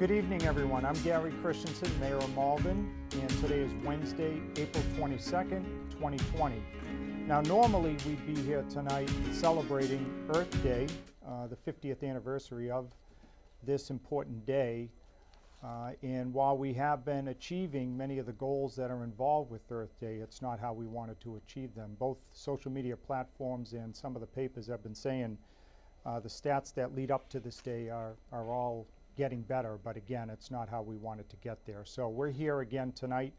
Good evening, everyone. I'm Gary Christenson, Mayor of Malden, and today is Wednesday, April 22nd, 2020. Now, normally we'd be here tonight celebrating Earth Day, the 50th anniversary of this important day. And while we have been achieving many of the goals that are involved with Earth Day, it's not how we wanted to achieve them. Both social media platforms and some of the papers have been saying the stats that lead up to this day are all getting better, but again, it's not how we wanted to get there. So we're here again tonight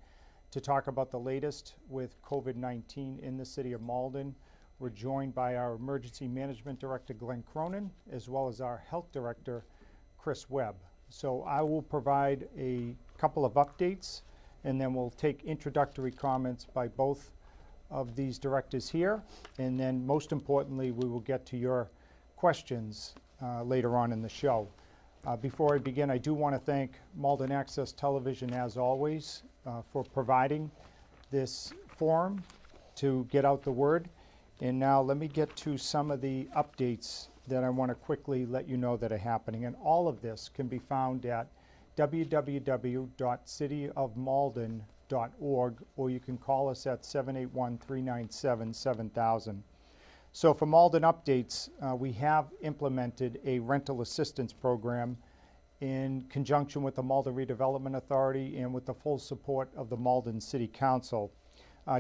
to talk about the latest with COVID-19 in the city of Malden. We're joined by our Emergency Management Director, Glenn Cronin, as well as our Health Director, Chris Webb. So I will provide a couple of updates, and then we'll take introductory comments by both of these directors here, and then most importantly, we will get to your questions later on in the show. Before I begin, I do want to thank Malden Access Television, as always, for providing this forum to get out the word. And now let me get to some of the updates that I want to quickly let you know that are happening. And all of this can be found at www.cityofmalden.org, or you can call us at 781-397-7000. So for Malden updates, we have implemented a rental assistance program in conjunction with the Malden Redevelopment Authority and with the full support of the Malden City Council.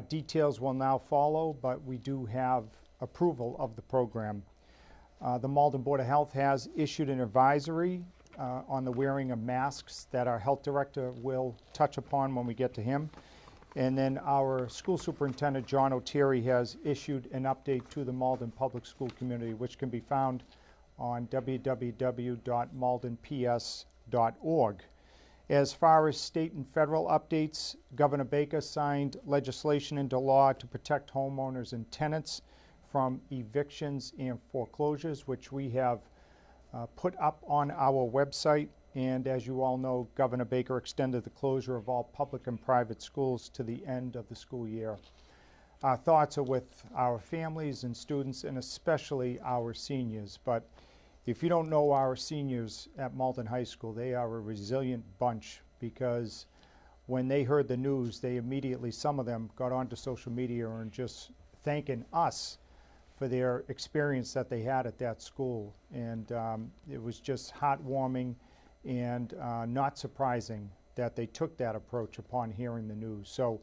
Details will now follow, but we do have approval of the program. The Malden Board of Health has issued an advisory on the wearing of masks that our Health Director will touch upon when we get to him. And then our school superintendent, John O'Terry, has issued an update to the Malden public school community, which can be found on www.maldenps.org. As far as state and federal updates, Governor Baker signed legislation into law to protect homeowners and tenants from evictions and foreclosures, which we have put up on our website. And as you all know, Governor Baker extended the closure of all public and private schools to the end of the school year. Our thoughts are with our families and students, and especially our seniors. But if you don't know our seniors at Malden High School, they are a resilient bunch, because when they heard the news, they immediately, some of them, got onto social media and just thanking us for their experience that they had at that school. And it was just heartwarming and not surprising that they took that approach upon hearing the news. So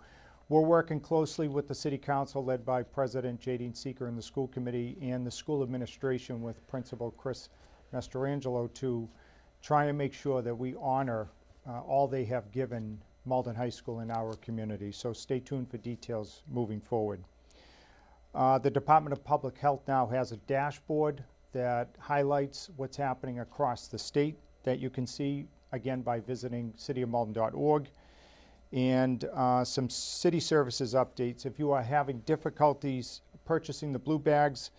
we're working closely with the City Council, led by President Jadine Seeker and the school committee, and the school administration with Principal Chris Mastrangelo, to try and make sure that we honor all they have given Malden High School in our community. So stay tuned for details moving forward. The Department of Public Health now has a dashboard that highlights what's happening across the state, that you can see, again, by visiting cityofmalden.org. And some city services updates. If you are having difficulties purchasing the blue bags,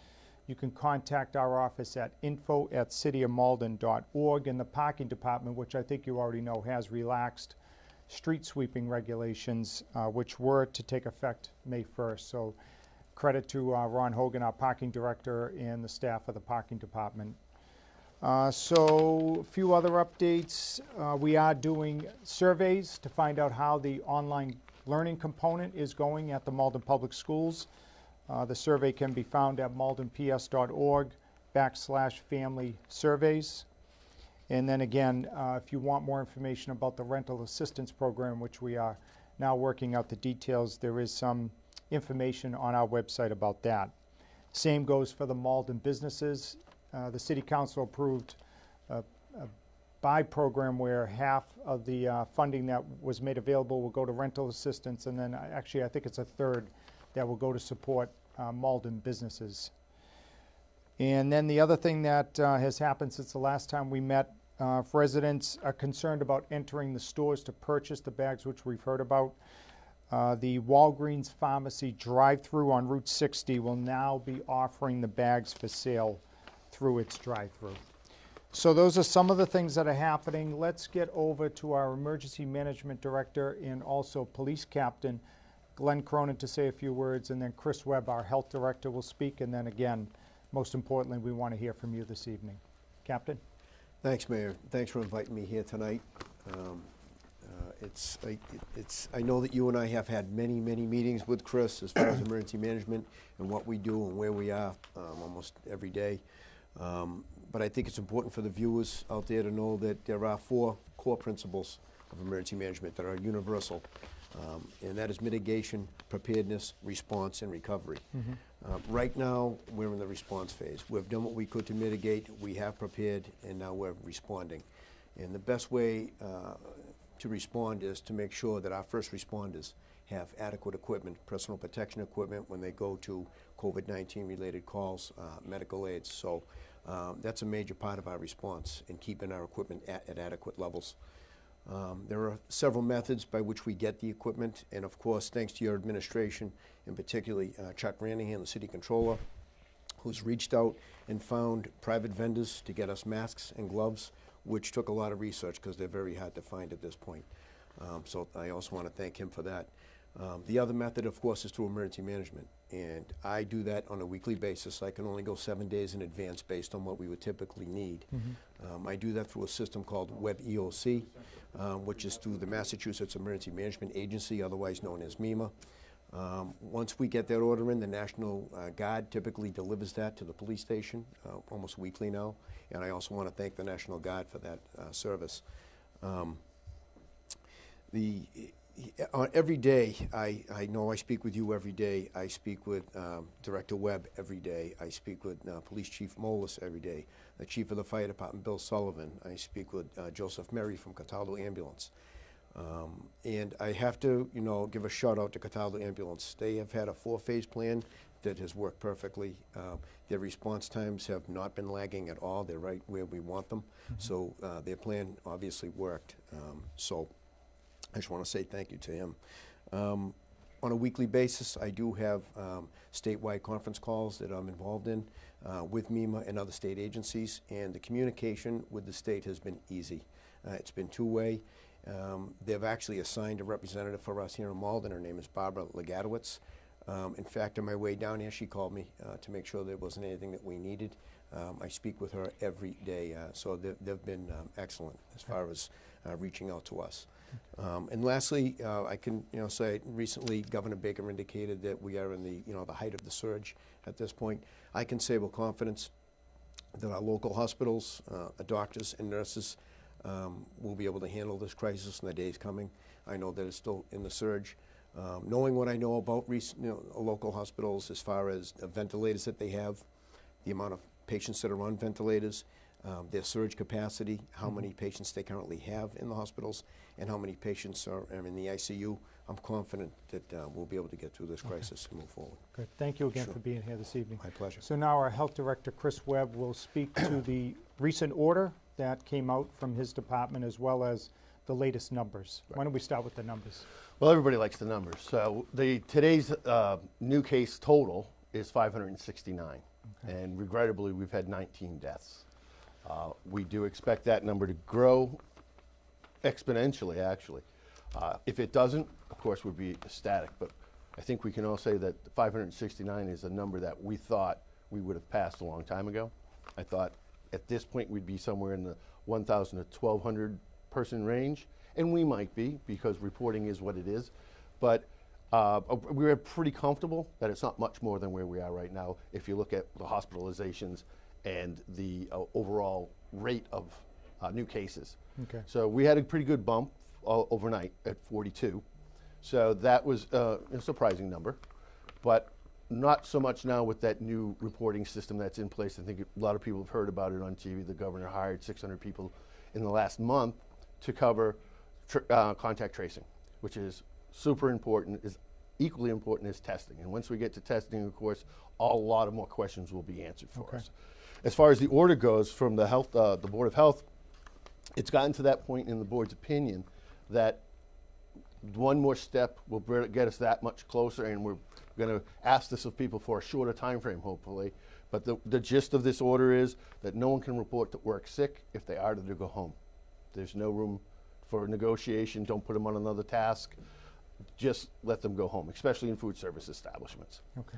you can contact our office at info@cityofmalden.org. And the parking department, which I think you already know, has relaxed street sweeping regulations, which were to take effect May 1st. So credit to Ron Hogan, our parking director, and the staff of the parking department. So a few other updates. We are doing surveys to find out how the online learning component is going at the Malden Public Schools. The survey can be found at maldenps.org/family surveys. And then again, if you want more information about the rental assistance program, which we are now working out the details, there is some information on our website about that. Same goes for the Malden businesses. The City Council approved a buy program where half of the funding that was made available will go to rental assistance, and then actually I think it's a third that will go to support Malden businesses. And then the other thing that has happened since the last time we met, if residents are concerned about entering the stores to purchase the bags, which we've heard about, the Walgreens Pharmacy drive-through on Route 60 will now be offering the bags for sale through its drive-through. So those are some of the things that are happening. Let's get over to our Emergency Management Director and also Police Captain, Glenn Cronin, to say a few words, and then Chris Webb, our Health Director, will speak, and then again, most importantly, we want to hear from you this evening. Captain? Thanks, Mayor. Thanks for inviting me here tonight. I know that you and I have had many meetings with Chris as far as emergency management and what we do and where we are almost every day. But I think it's important for the viewers out there to know that there are 4 core principles of emergency management that are universal, and that is mitigation, preparedness, response, and recovery. Right now, we're in the response phase. We've done what we could to mitigate, we have prepared, and now we're responding. And the best way to respond is to make sure that our first responders have adequate equipment, personal protection equipment when they go to COVID-19 related calls, medical aids. So that's a major part of our response in keeping our equipment at adequate levels. There are several methods by which we get the equipment, and of course, thanks to your administration, and particularly Chuck Ranahan, the city controller, who's reached out and found private vendors to get us masks and gloves, which took a lot of research because they're very hard to find at this point. So I also want to thank him for that. The other method, of course, is through emergency management, and I do that on a weekly basis. I can only go 7 days in advance based on what we would typically need. I do that through a system called Webb EOC, which is through the Massachusetts Emergency Management Agency, otherwise known as MEMA. Once we get that order in, the National Guard typically delivers that to the police station almost weekly now, and I also want to thank the National Guard for that service. Every day, I know I speak with you every day. I speak with Director Webb every day. I speak with Police Chief Molis every day, the Chief of the Fire Department, Bill Sullivan. I speak with Joseph Merry from Cataldo Ambulance. And I have to, give a shout out to Cataldo Ambulance. They have had a 4-phase plan that has worked perfectly. Their response times have not been lagging at all. They're right where we want them. So their plan obviously worked. So I just want to say thank you to him. On a weekly basis, I do have statewide conference calls that I'm involved in with MEMA and other state agencies, and the communication with the state has been easy. It's been two-way. They've actually assigned a representative for us here in Malden. Her name is Barbara Legadowitz. In fact, on my way down here, she called me to make sure there wasn't anything that we needed. I speak with her every day, so they've been excellent as far as reaching out to us. And lastly, I can say recently Governor Baker indicated that we are in the height of the surge at this point. I can say with confidence that our local hospitals, doctors and nurses will be able to handle this crisis in the days coming. I know that it's still in the surge. Knowing what I know about local hospitals as far as the ventilators that they have, the amount of patients that are on ventilators, their surge capacity, how many patients they currently have in the hospitals, and how many patients are in the ICU, I'm confident that we'll be able to get through this crisis and move forward. Good. Thank you again for being here this evening. My pleasure. So now our Health Director, Chris Webb, will speak to the recent order that came out from his department as well as the latest numbers. Right. Why don't we start with the numbers? Well, everybody likes the numbers. So today's new case total is 569, and regrettably we've had 19 deaths. We do expect that number to grow exponentially, actually. If it doesn't, of course, we'd be ecstatic, but I think we can all say that 569 is a number that we thought we would have passed a long time ago. I thought at this point we'd be somewhere in the 1,000 to 1,200 person range, and we might be because reporting is what it is, but we're pretty comfortable that it's not much more than where we are right now if you look at the hospitalizations and the overall rate of new cases. Okay. So we had a pretty good bump overnight at 42. So that was a surprising number, but not so much now with that new reporting system that's in place. I think a lot of people have heard about it on TV. The governor hired 600 people in the last month to cover contact tracing, which is super important, is equally important as testing. And once we get to testing, of course, a lot of more questions will be answered for us. As far as the order goes from the Board of Health, it's gotten to that point in the board's opinion that one more step will get us that much closer, and we're going to ask this of people for a shorter time frame, hopefully. But the gist of this order is that no one can report to work sick. If they are, to go home. There's no room for negotiation. Don't put them on another task. Just let them go home, especially in food service establishments. Okay.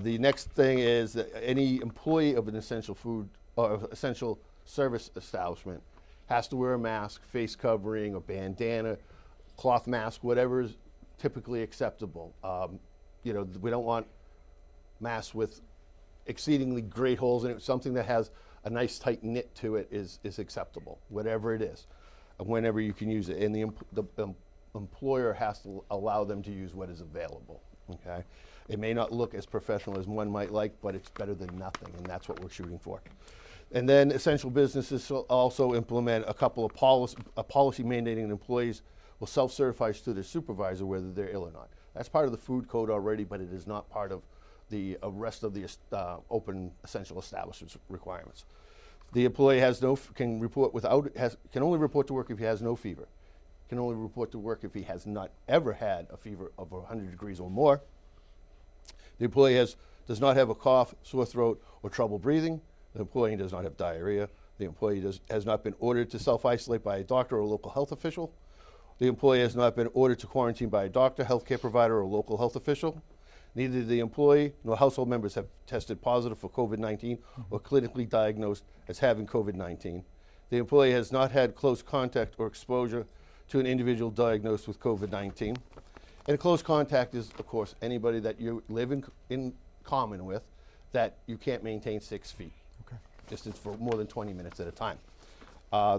The next thing is that any employee of an essential food or essential service establishment has to wear a mask, face covering, a bandana, cloth mask, whatever is typically acceptable. You know, we don't want masks with exceedingly great holes in it. Something that has a nice tight knit to it is acceptable, whatever it is, whenever you can use it. And the employer has to allow them to use what is available, okay? It may not look as professional as one might like, but it's better than nothing, and that's what we're shooting for. And then essential businesses will also implement a couple of policy mandating that employees will self-certify to their supervisor whether they're ill or not. That's part of the food code already, but it is not part of the rest of the open essential establishments requirements. The employee can only report to work if he has no fever. Can only report to work if he has not ever had a fever of 100 degrees or more. The employee does not have a cough, sore throat, or trouble breathing. The employee does not have diarrhea. The employee has not been ordered to self-isolate by a doctor or a local health official. The employee has not been ordered to quarantine by a doctor, healthcare provider, or local health official. Neither the employee nor household members have tested positive for COVID-19 or clinically diagnosed as having COVID-19. The employee has not had close contact or exposure to an individual diagnosed with COVID-19. And a close contact is, of course, anybody that you live in common with that you can't maintain 6 feet distance for more than 20 minutes at a time.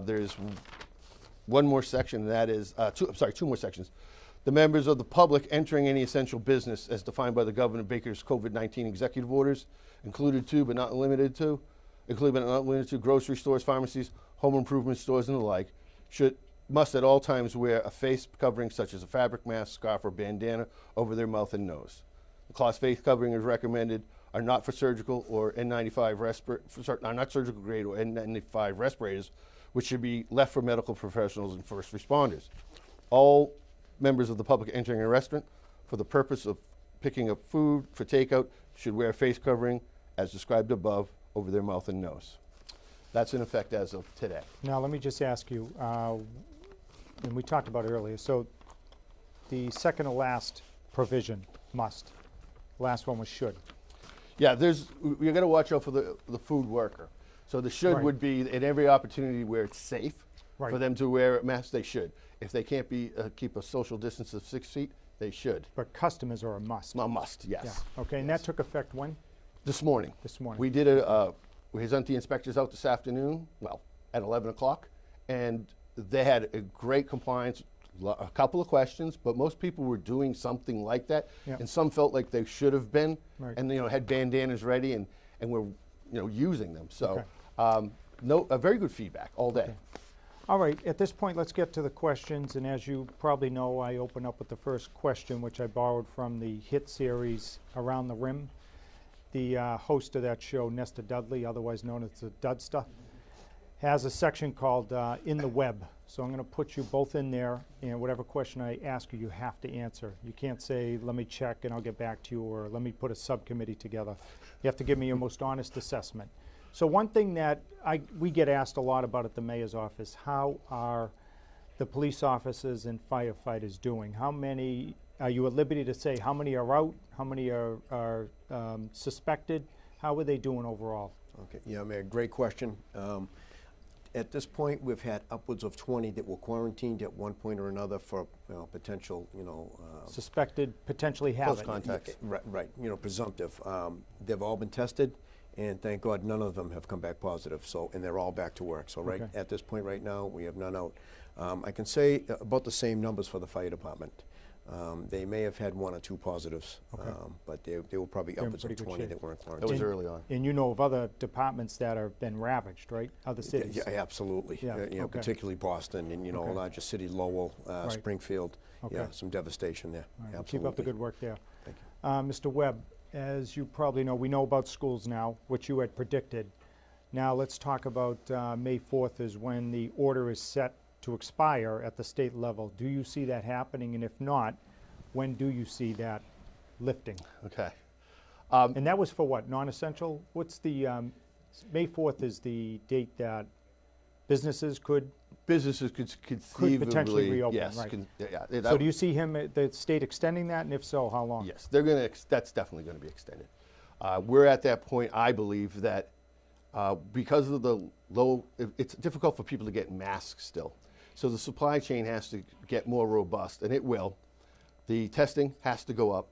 There's one more section, that is, two more sections. The members of the public entering any essential business as defined by the Governor Baker's COVID-19 executive orders, included but not limited to grocery stores, pharmacies, home improvement stores, and the like, must at all times wear a face covering such as a fabric mask, scarf, or bandana over their mouth and nose. The cloth face covering is recommended are not for surgical or N95 not surgical grade or N95 respirators, which should be left for medical professionals and first responders. All members of the public entering a restaurant for the purpose of picking up food for takeout should wear a face covering as described above over their mouth and nose. That's in effect as of today. Now, let me just ask you, and we talked about it earlier, so the second to last provision, must. Last one was should. Yeah, you're going to watch out for the food worker. So the should would be in every opportunity where it's safe for them to wear a mask, they should. If they can't keep a social distance of 6 feet, they should. But customers are a must. A must, yes. Yeah. Okay, and that took effect when? This morning. This morning. We did we sent the inspectors out this afternoon, at 11 o'clock, and they had a great compliance, a couple of questions, but most people were doing something like that, and some felt like they should have been, and had bandanas ready and were using them. So a very good feedback all day. Okay. All right, at this point, let's get to the questions, and as you probably know, I open up with the first question, which I borrowed from the hit series Around the Rim. The host of that show, Nesta Dudley, otherwise known as the Dudster, has a section called In the Web. So I'm going to put you both in there, and whatever question I ask you, you have to answer. You can't say, let me check and I'll get back to you, or let me put a subcommittee together. You have to give me your most honest assessment. So one thing that we get asked a lot about at the mayor's office, how are the police officers and firefighters doing? How many, are you at liberty to say how many are out? How many are suspected? How are they doing overall? Okay, yeah, Mayor, great question. At this point, we've had upwards of 20 that were quarantined at one point or another for potential, suspected, potentially have close it. contacts. Right, presumptive. They've all been tested, and thank God none of them have come back positive. So, and they're all back to work. So right at this point right now, we have none out. I can say about the same numbers for the fire department. They may have had 1 or 2 positives, but they were probably upwards of 20 that were in quarantine. That was early on. And you know of other departments that have been ravaged, right? Other cities? Yeah, absolutely. Yeah, particularly Boston and, a larger city, Lowell, Springfield. Yeah, some devastation there. Right. Absolutely. Keep up the good work there. Thank you. Mr. Webb, as you probably know, we know about schools now, which you had predicted. Now let's talk about May 4th is when the order is set to expire at the state level. Do you see that happening? And if not, when do you see that lifting? Okay. And that was for what, non-essential? What's the, May 4th is the date that businesses could conceivably potentially reopen, yes, right. So do you see the state extending that, and if so, how long? Yes, they're going to. That's definitely going to be extended. We're at that point, I believe, that Because of the low, it's difficult for people to get masks still. So the supply chain has to get more robust, and it will. The testing has to go up,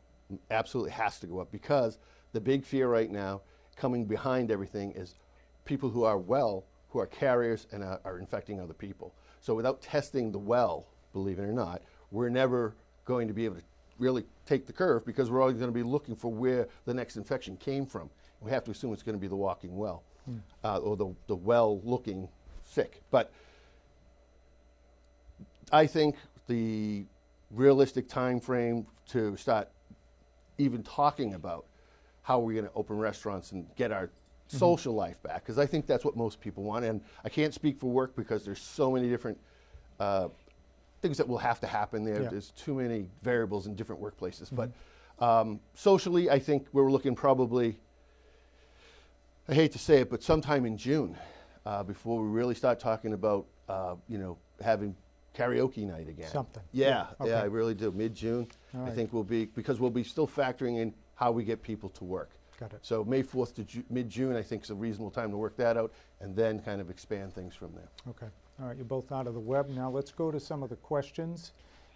absolutely has to go up, because the big fear right now, coming behind everything, is people who are well, who are carriers and are infecting other people. So without testing the well, believe it or not, we're never going to be able to really take the curve, because we're always going to be looking for where the next infection came from. We have to assume it's going to be the walking well, or the well-looking sick. But I think the realistic time frame to start even talking about how we're going to open restaurants and get our social life back, because I think that's what most people want. And I can't speak for work because there's so many different things that will have to happen there. Yeah. There's too many variables in different workplaces. But socially, I think we're looking probably, I hate to say it, but sometime in June, before we really start talking about, having karaoke night again. Something. Yeah, Okay. yeah, I really do. Mid-June, All I right. think because we'll be still factoring in how we get people to work. Got it. So May 4th to mid-June, I think, is a reasonable time to work that out, and then kind of expand things from there. Okay. All right, you're both out of the web. Now let's go to some of the questions.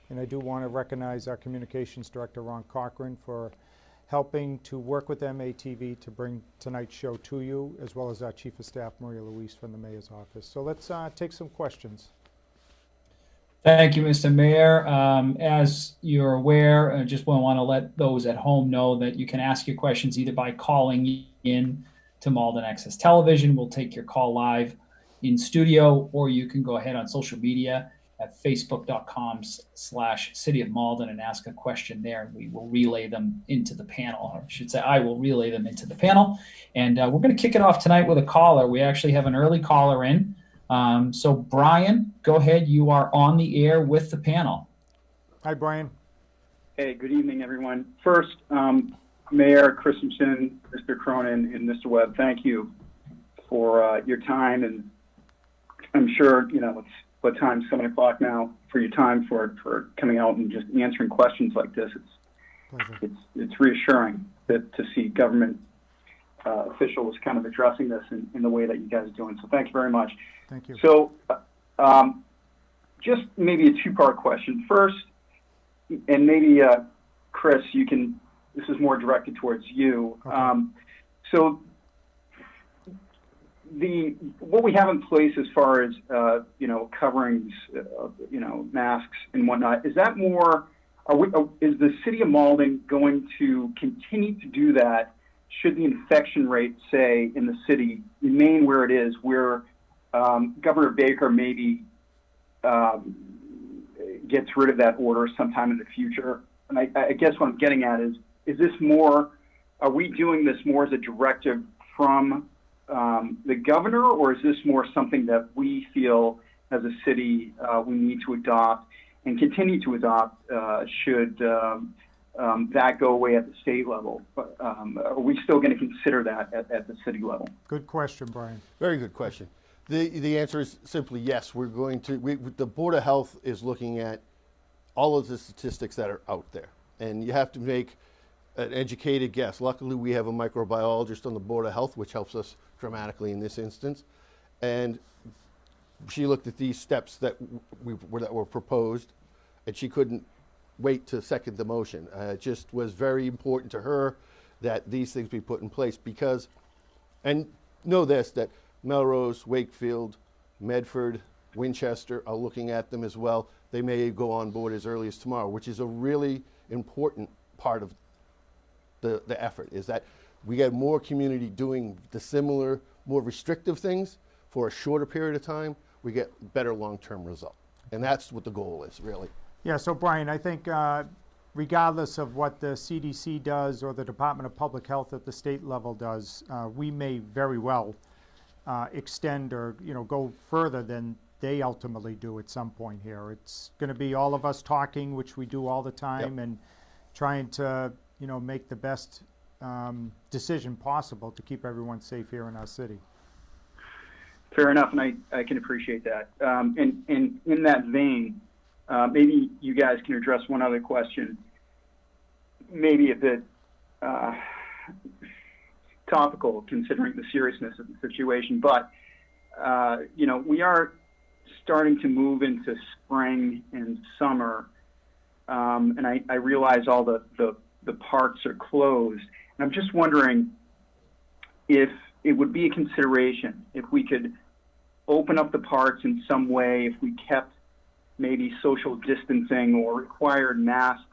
And I do want to recognize our Communications Director, Ron Cochran, for helping to work with MATV to bring tonight's show to you, as well as our Chief of Staff, Maria Luis, from the Mayor's office. So let's take some questions. Thank you, Mr. Mayor. As you're aware, I just want to let those at home know that you can ask your questions either by calling in to Malden Access Television. We'll take your call live in studio, or you can go ahead on social media at facebook.com/City of Malden and ask a question there. We will relay them into the panel, or I should say I will relay them into the panel. And we're going to kick it off tonight with a caller. We actually have an early caller in. So Brian, go ahead. You are on the air with the panel. Hi, Brian. Hey, good evening, everyone. First, Mayor Christenson, Mr. Cronin, and Mr. Webb, thank you for your time. And I'm sure, it's what time, 7 o'clock now, for your time for coming out and just answering questions like this. It's reassuring to see government officials kind of addressing this in the way that you guys are doing. So thank you very much. Thank you. So just maybe a two-part question. First, and maybe Chris, this is more directed towards you. Okay. So what we have in place as far as coverings, masks and whatnot, is that more? Is the City of Malden going to continue to do that? Should the infection rate, say, in the city remain where it is, where Governor Baker maybe gets rid of that order sometime in the future? And I guess what I'm getting at is this more, are we doing this more as a directive from the governor, or is this more something that we feel as a city we need to adopt and continue to adopt should that go away at the state level? Are we still going to consider that at the city level? Good question, Brian. Very good question. The answer is simply yes. We're going to, the Board of Health is looking at all of the statistics that are out there, and you have to make an educated guess. Luckily, we have a microbiologist on the Board of Health, which helps us dramatically in this instance. And she looked at these steps that were proposed, and she couldn't wait to second the motion. It just was very important to her that these things be put in place because, and know this, that Melrose, Wakefield, Medford, Winchester are looking at them as well. They may go on board as early as tomorrow, which is a really important part of the effort, is that we get more community doing the similar, more restrictive things for a shorter period of time, we get better long-term result. And that's what the goal is, really. Yeah, so Brian, I think regardless of what the CDC does or the Department of Public Health at the state level does, we may very well extend or go further than they ultimately do at some point here. It's going to be all of us talking, which we do all the time, Yep. and trying to make the best decision possible to keep everyone safe here in our city. Fair enough, and I can appreciate that. And in that vein, maybe you guys can address one other question, maybe a bit tough topical considering the seriousness of the situation, but we are starting to move into spring and summer, and I realize all the parks are closed. And I'm just wondering if it would be a consideration if we could open up the parks in some way, if we kept maybe social distancing or required masks,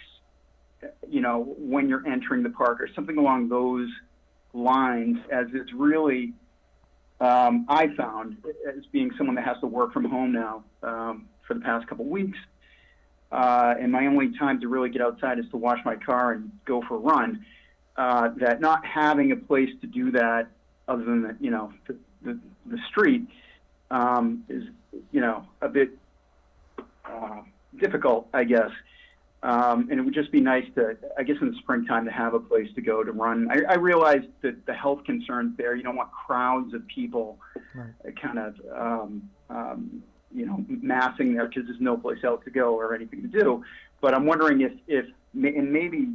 when you're entering the park or something along those lines, as it's really, I found, as being someone that has to work from home now for the past couple of weeks, and my only time to really get outside is to wash my car and go for a run, that not having a place to do that other than the street is, a bit difficult, I guess. And it would just be nice to, I guess, in the springtime to have a place to go to run. I realize that the health concerns there, you don't want crowds of people kind of, massing there because there's no place else to go or anything to do. But I'm wondering if maybe,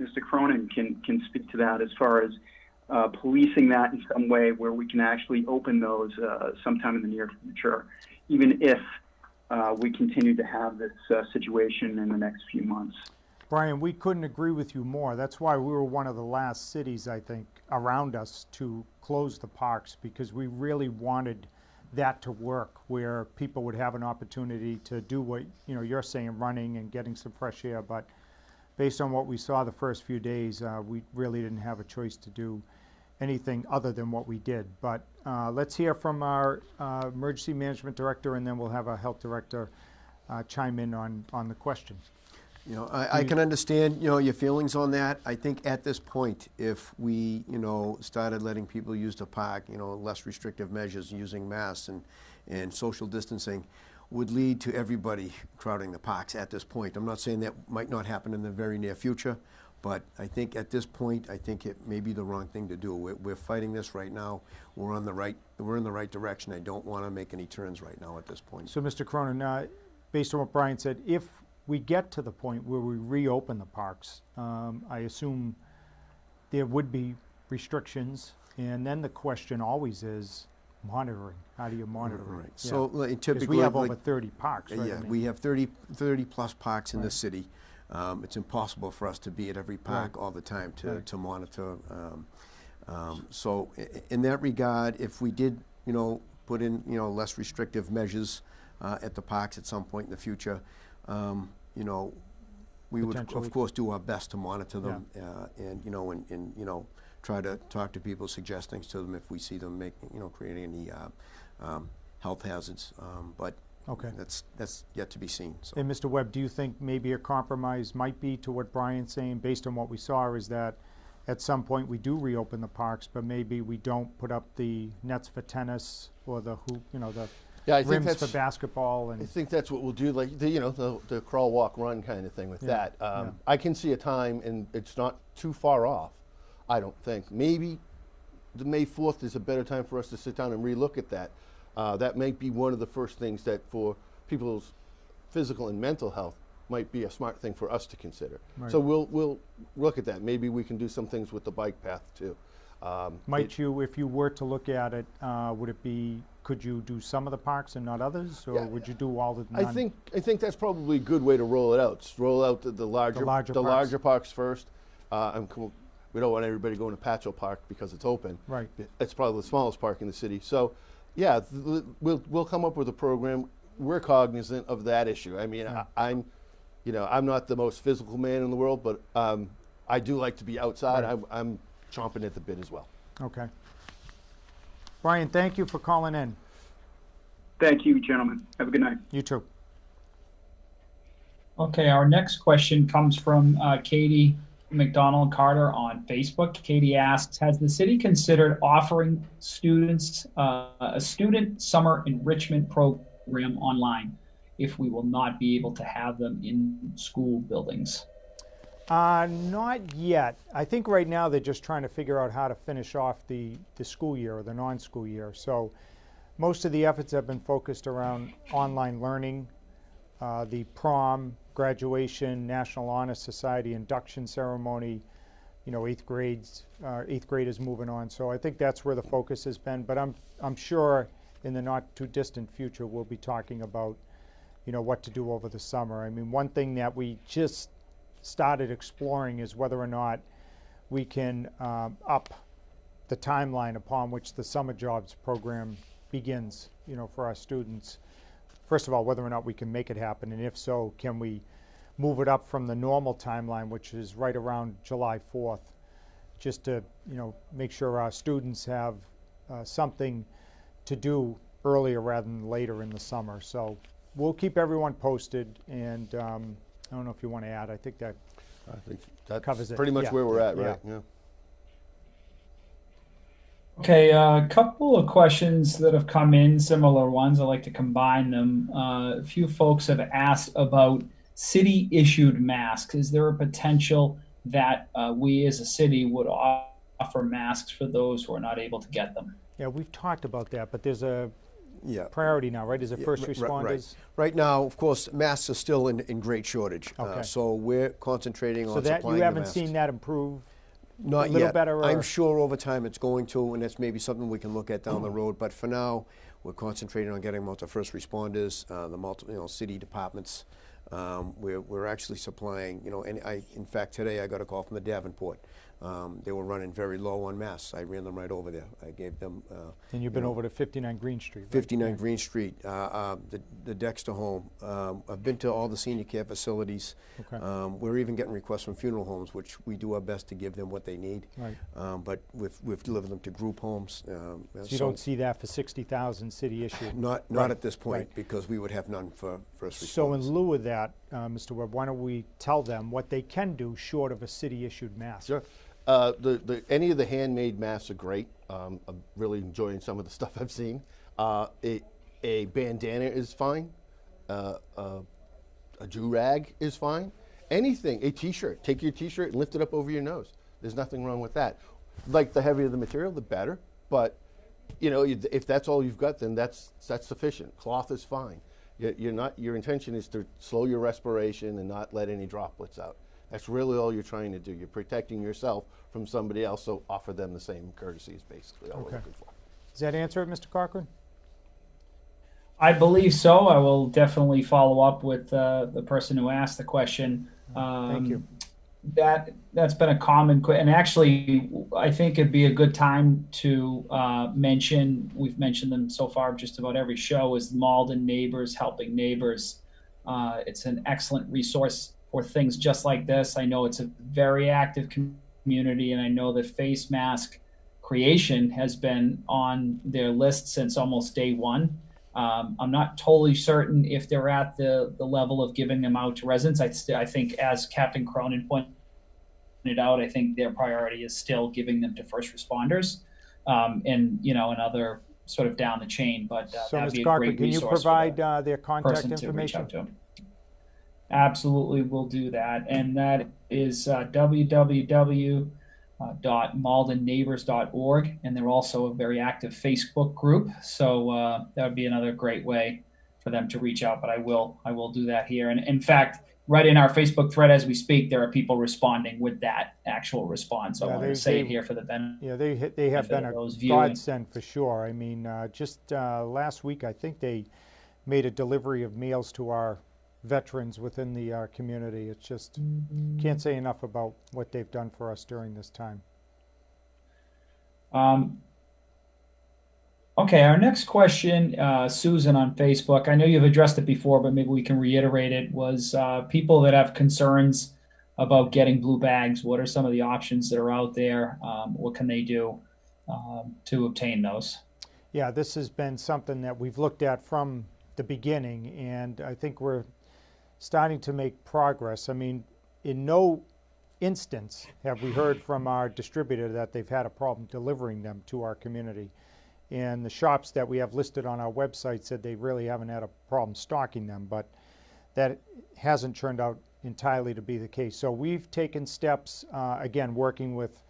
Mr. Cronin can speak to that as far as policing that in some way where we can actually open those sometime in the near future, even if we continue to have this situation in the next few months. Brian, we couldn't agree with you more. That's why we were one of the last cities, I think, around us to close the parks, because we really wanted that to work, where people would have an opportunity to do what you're saying, running and getting some fresh air. But based on what we saw the first few days, we really didn't have a choice to do anything other than what we did. But let's hear from our emergency management director, and then we'll have our health director chime in on the question. I can understand, your feelings on that. I think at this point, if we, started letting people use the park, less restrictive measures, using masks and social distancing, would lead to everybody crowding the parks at this point. I'm not saying that might not happen in the very near future, but I think at this point, I think it may be the wrong thing to do. We're fighting this right now. We're in the right direction. I don't want to make any turns right now at this point. So, Mr. Cronin, based on what Brian said, if we get to the point where we reopen the parks, I assume there would be restrictions, and then the question always is monitoring. How do you monitor it? Right. Yeah. So typically, we have over 30 parks, right? Yeah, we have 30 plus parks in the city. It's impossible for us to be at every park all the time to monitor. So in that regard, if we did, put in, less restrictive measures at the parks at some point in the future, we would, of course, do our best to monitor them, and try to talk to people, suggest things to them if we see them creating any health hazards. But that's yet to be seen. So. And Mr. Webb, do you think maybe a compromise might be to what Brian's saying, based on what we saw, is that at some point we do reopen the parks, but maybe we don't put up the nets for tennis or the hoop, the rims for basketball? And I think that's what we'll do, like the crawl, walk, run kind of thing with that. I can see a time, and it's not too far off, I don't think. Maybe the May 4th is a better time for us to sit down and relook at that. That might be one of the first things that, for people's physical and mental health, might be a smart thing for us to consider. Right. So we'll look at that. Maybe we can do some things with the bike path too. Might you, if you were to look at it, would it be, could you do some of the parks and not others, or would you do all the none? I think that's probably a good way to roll it out. Just roll out the larger parks first. We don't want everybody going to Patcho Park because it's open. Right. It's probably the smallest park in the city. So, yeah, we'll come up with a program. We're cognizant of that issue. I mean, I'm not the most physical man in the world, but I do like to be outside. Right. I'm chomping at the bit as well. Okay. Brian, thank you for calling in. Thank you, gentlemen. Have a good night. You too. Okay, our next question comes from Katie McDonald Carter on Facebook. Katie asks, has the city considered offering students a student summer enrichment program online if we will not be able to have them in school buildings? Not yet. I think right now they're just trying to figure out how to finish off the school year or the non-school year. So most of the efforts have been focused around online learning, the prom, graduation, National Honor Society induction ceremony, eighth graders moving on. So I think that's where the focus has been. But I'm sure in the not too distant future we'll be talking about what to do over the summer. I mean, one thing that we just started exploring is whether or not we can up the timeline upon which the summer jobs program begins, for our students. First of all, whether or not we can make it happen, and if so, can we move it up from the normal timeline, which is right around July 4th, just to make sure our students have something to do earlier rather than later in the summer. So we'll keep everyone posted, and I don't know if you want to add. I think that covers it. Pretty much where we're at, right? Yeah. Okay, a couple of questions that have come in, similar ones. I like to combine them. A few folks have asked about city-issued masks. Is there a potential that we as a city would offer masks for those who are not able to get them? Yeah, we've talked about that, but there's a priority now, right? Is it first responders? Right now, of course, masks are still in great shortage. Okay. So we're concentrating on supplying the masks. So that you haven't seen that improve? Not a little yet. Better, I'm sure over time it's going to, and that's maybe something we can look at down the road. But for now, we're concentrating on getting them out to first responders, the city departments. We're actually supplying, and in fact, today I got a call from the Davenport. They were running very low on masks. I ran them right over there. I gave them. And you've been over to 59 Green Street, right? 59 Green Street, the Dexter home. I've been to all the senior care facilities. Okay. We're even getting requests from funeral homes, which we do our best to give them what they need. Right. But we've delivered them to group homes. So you don't see that for 60,000 city issued? Not at this point, because we would have none for first responders. So in lieu of that, Mr. Webb, why don't we tell them what they can do short of a city issued mask? Sure. Any of the handmade masks are great. I'm really enjoying some of the stuff I've seen. A bandana is fine. A do-rag is fine. Anything, a t-shirt. Take your t-shirt and lift it up over your nose. There's nothing wrong with that. Like, the heavier the material, the better. But, if that's all you've got, then that's sufficient. Cloth is fine. Your intention is to slow your respiration and not let any droplets out. That's really all you're trying to do. You're protecting yourself from somebody else, so offer them the same courtesy is basically all we're looking for. Does that answer it, Mr. Cochran? I believe so. I will definitely follow up with the person who asked the question. Thank you. That's been a common and actually, I think it'd be a good time to mention. We've mentioned them so far just about every show. Is Malden Neighbors Helping Neighbors? It's an excellent resource for things just like this. I know it's a very active community, and I know that face mask creation has been on their list since almost day one. I'm not totally certain if they're at the level of giving them out to residents. I think, as Captain Cronin pointed out, I think their priority is still giving them to first responders, and another sort of down the chain. But so, that'd be Mr. a great Cochran, can you resource provide their contact person to reach information? out to. Absolutely, we'll do that, and that is www.maldenneighbors.org, and they're also a very active Facebook group. So that would be another great way for them to reach out. But I will do that here. And in fact, right in our Facebook thread as we speak, there are people responding with that actual response. So I want to say it here for the benefit. Yeah, they have been a godsend for sure. I mean, just last week, I think they made a delivery of meals to our veterans within the community. It's just, can't say enough about what they've done for us during this time. Okay, our next question, Susan on Facebook, I know you've addressed it before, but maybe we can reiterate it, was people that have concerns about getting blue bags. What are some of the options that are out there? What can they do to obtain those? Yeah, this has been something that we've looked at from the beginning, and I think we're starting to make progress. I mean, in no instance have we heard from our distributor that they've had a problem delivering them to our community. And the shops that we have listed on our website said they really haven't had a problem stocking them, but that hasn't turned out entirely to be the case. So we've taken steps, again, working with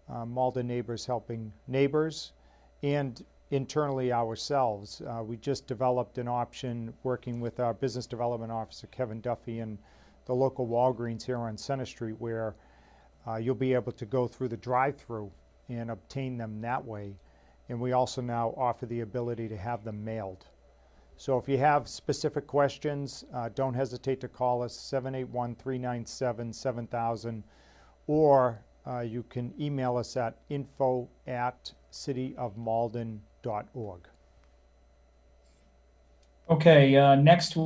Malden Neighbors Helping Neighbors and internally ourselves. We just developed an option working with our business development officer, Kevin Duffy, and the local Walgreens here on Center Street, where you'll be able to go through the drive-through and obtain them that way. And we also now offer the ability to have them mailed. So if you have specific questions, don't hesitate to call us, 781-397-7000, or you can email us at info@cityofmalden.org. Okay, next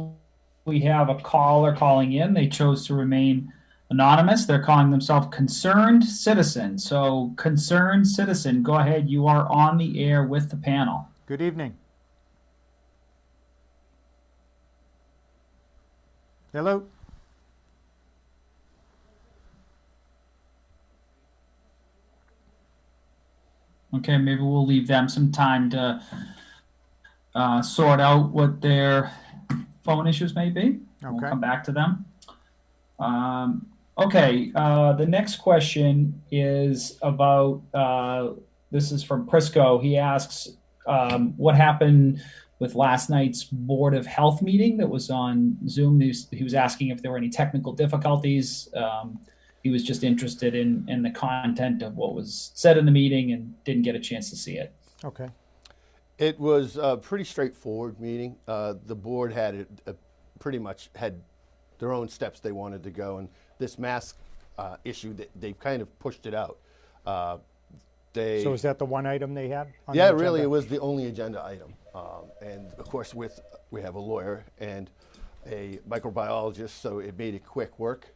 we have a caller calling in. They chose to remain anonymous. They're calling themselves Concerned Citizen. So, Concerned Citizen, go ahead. You are on the air with the panel. Good evening. Hello? Okay, maybe we'll leave them some time to sort out what their phone issues may be. We'll Okay. come back to them. Okay, the next question is about, this is from Prisco. He asks, what happened with last night's Board of Health meeting that was on Zoom? He was asking if there were any technical difficulties. He was just interested in the content of what was said in the meeting and didn't get a chance to see it. Okay. It was a pretty straightforward meeting. The board had pretty much had their own steps they wanted to go, and this mask issue, they've kind of pushed it out. So is that the one item they had on Yeah, the really, agenda? it was the only agenda item. And of course, we have a lawyer and a microbiologist, so it made it quick work.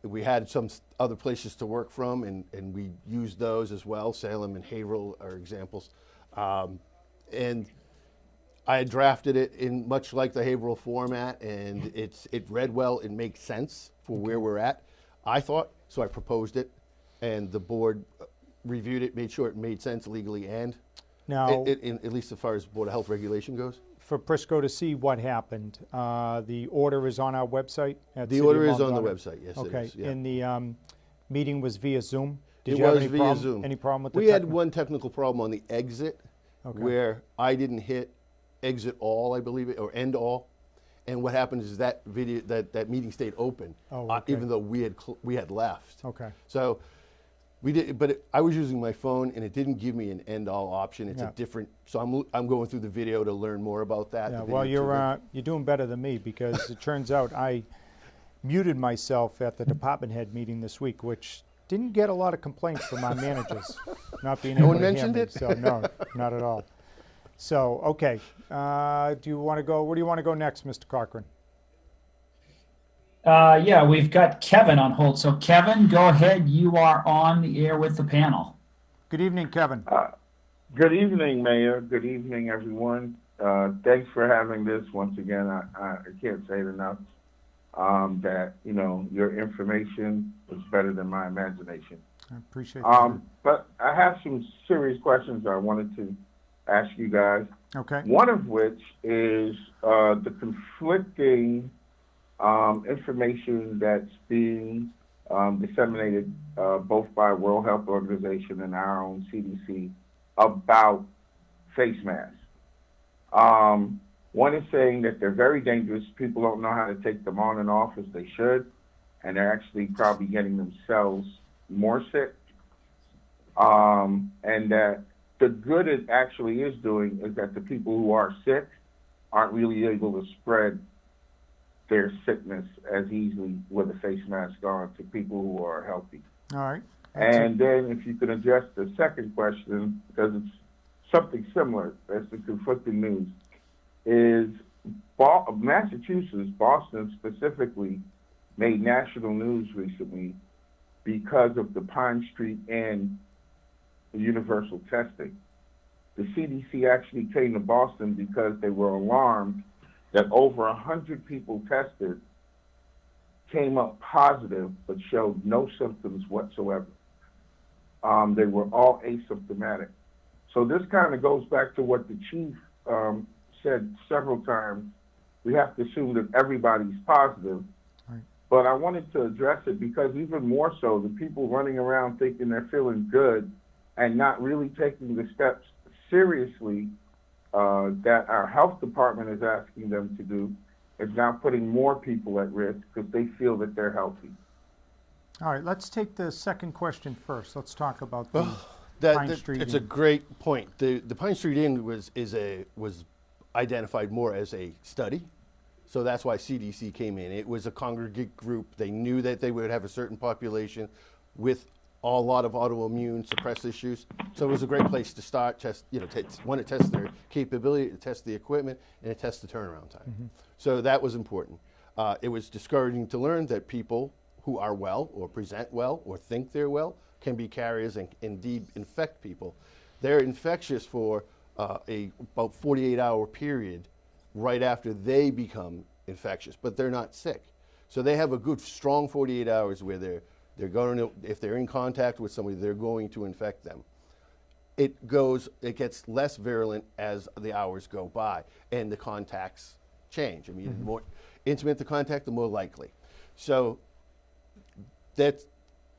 We had some other places to work from, and we used those as well. Salem and Haverhill are examples. And I had drafted it in much like the Haverhill format, and it read well. It makes sense for where we're at, I thought. So I proposed it, and the board reviewed it, made sure it made sense legally and Now, at least as far as Board of Health regulation goes. for Prisco to see what happened, the order is on our website? The order is on the website, yes, it Okay, is. Yeah. and the meeting was via Zoom? Did It you have was any via problem? Zoom. Any problem with the We had technical- one technical problem on the exit, Okay. where I didn't hit exit all, I believe it, or end all. And what happened is that video, that meeting stayed open, Oh, okay. even though we had left. Okay. So we did, but I was using my phone, and it didn't give me an end all option. It's Yeah. a different. So I'm going through the video to learn more about that. Yeah, The well, video tool. you're doing better than me, because it turns out I muted myself at the department head meeting this week, which didn't get a lot of complaints from our managers not being No able one to hear mentioned me. it? So no, not at all. So okay, do you want to go? Where do you want to go next, Mr. Cochran? Yeah, we've got Kevin on hold. So Kevin, go ahead. You are on the air with the panel. Good evening, Kevin. Good evening, Mayor. Good evening, everyone. Thanks for having this once again. I can't say it enough that, your information is better than my imagination. I appreciate that. But I have some serious questions I wanted to ask you guys. Okay. One of which is the conflicting information that's being disseminated both by World Health Organization and our own CDC about face masks. One is saying that they're very dangerous. People don't know how to take them on and off as they should, and they're actually probably getting themselves more sick. And that the good it actually is doing is that the people who are sick aren't really able to spread their sickness as easily with a face mask on to people who are healthy. All right. And then if you can address the second question, because it's something similar, that's the conflicting news, is Massachusetts, Boston specifically, made national news recently because of the Pine Street Inn universal testing. The CDC actually came to Boston because they were alarmed that over 100 people tested came up positive but showed no symptoms whatsoever. They were all asymptomatic. So this kind of goes back to what the chief said several times. We have to assume that everybody's positive. Right. But I wanted to address it because even more so, the people running around thinking they're feeling good and not really taking the steps seriously that our health department is asking them to do is now putting more people at risk because they feel that they're healthy. All right, let's take the second question first. Let's talk about the Pine Street It's a Inn. great point. The Pine Street Inn was identified more as a study, so that's why CDC came in. It was a congregate group. They knew that they would have a certain population with a lot of autoimmune suppressed issues. So it was a great place to start. Test, to test their capability, to test the equipment, and to test the turnaround time. So that was important. It was discouraging to learn that people who are well or present well or think they're well can be carriers and indeed infect people. They're infectious for about 48-hour period right after they become infectious, but they're not sick. So they have a good strong 48 hours where they're going to, if they're in contact with somebody, they're going to infect them. It gets less virulent as the hours go by and the contacts change. I mean, the more intimate the contact, the more likely. So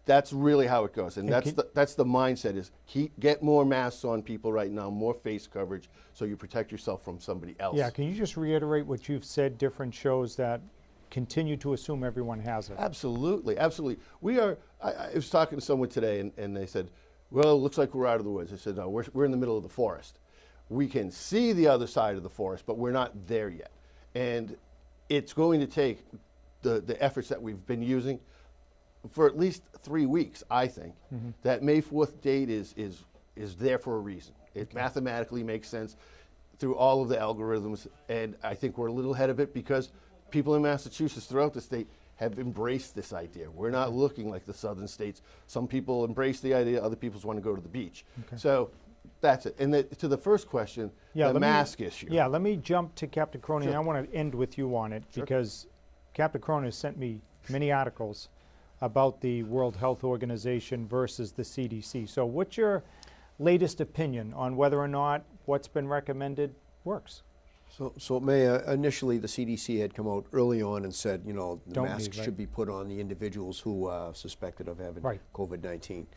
that's really how it goes, and that's the mindset is get more masks on people right now, more face coverage, so you protect yourself from somebody else. Yeah, can you just reiterate what you've said? Different shows that continue to assume everyone has it. Absolutely, absolutely. I was talking to someone today, and they said, "Well, it looks like we're out of the woods." I said, "No, we're in the middle of the forest. We can see the other side of the forest, but we're not there yet." And it's going to take the efforts that we've been using for at least 3 weeks, I think. That May 4th date is there for a reason. It mathematically makes sense through all of the algorithms, and I think we're a little ahead of it because people in Massachusetts throughout the state have embraced this idea. We're not looking like the southern states. Some people embrace the idea, other people want to go to the beach. So that's it. And to the first question, the mask issue. Yeah, let me jump to Captain Cronin. Sure. I want to end with you on it because Captain Cronin has sent me many articles about the World Health Organization versus the CDC. So what's your latest opinion on whether or not what's been recommended works? So Mayor, initially the CDC had come out early on and said, the masks should be put on the individuals who are suspected of having COVID-19.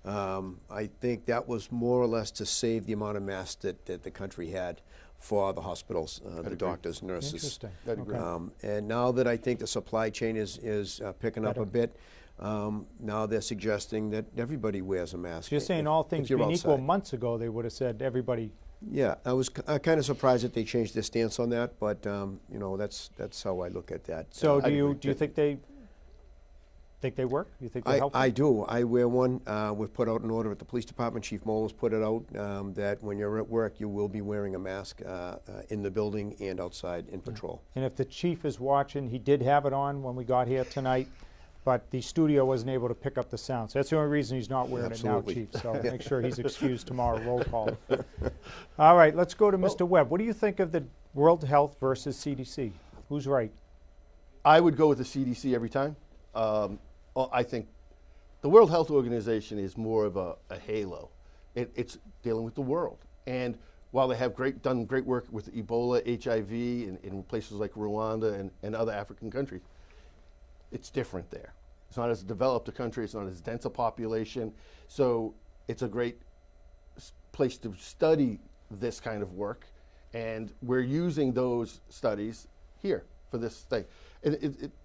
I think that was more or less to save the amount of masks that the country had for the hospitals, the doctors, nurses. Interesting. And now that I think the supply chain is picking up a bit, now they're suggesting that everybody wears a mask. So you're saying all things being equal, months ago they would have said everybody. Yeah, I was kind of surprised that they changed their stance on that, but that's how I look at that. So do you think they work? You think they help? I do. I wear one. We've put out an order at the police department. Chief Moles put it out that when you're at work, you will be wearing a mask in the building and outside in patrol. And if the chief is watching, he did have it on when we got here tonight, but the studio wasn't able to pick up the sound. So that's the only reason he's not wearing it now, Chief. So make sure he's excused tomorrow. Roll call. All right, let's go to Mr. Webb. What do you think of the World Health versus CDC? Who's right? I would go with the CDC every time. I think the World Health Organization is more of a halo. It's dealing with the world. And while they have done great work with Ebola, HIV, in places like Rwanda and other African countries, it's different there. It's not as developed a country. It's not as dense a population. So it's a great place to study this kind of work. And we're using those studies here for this thing.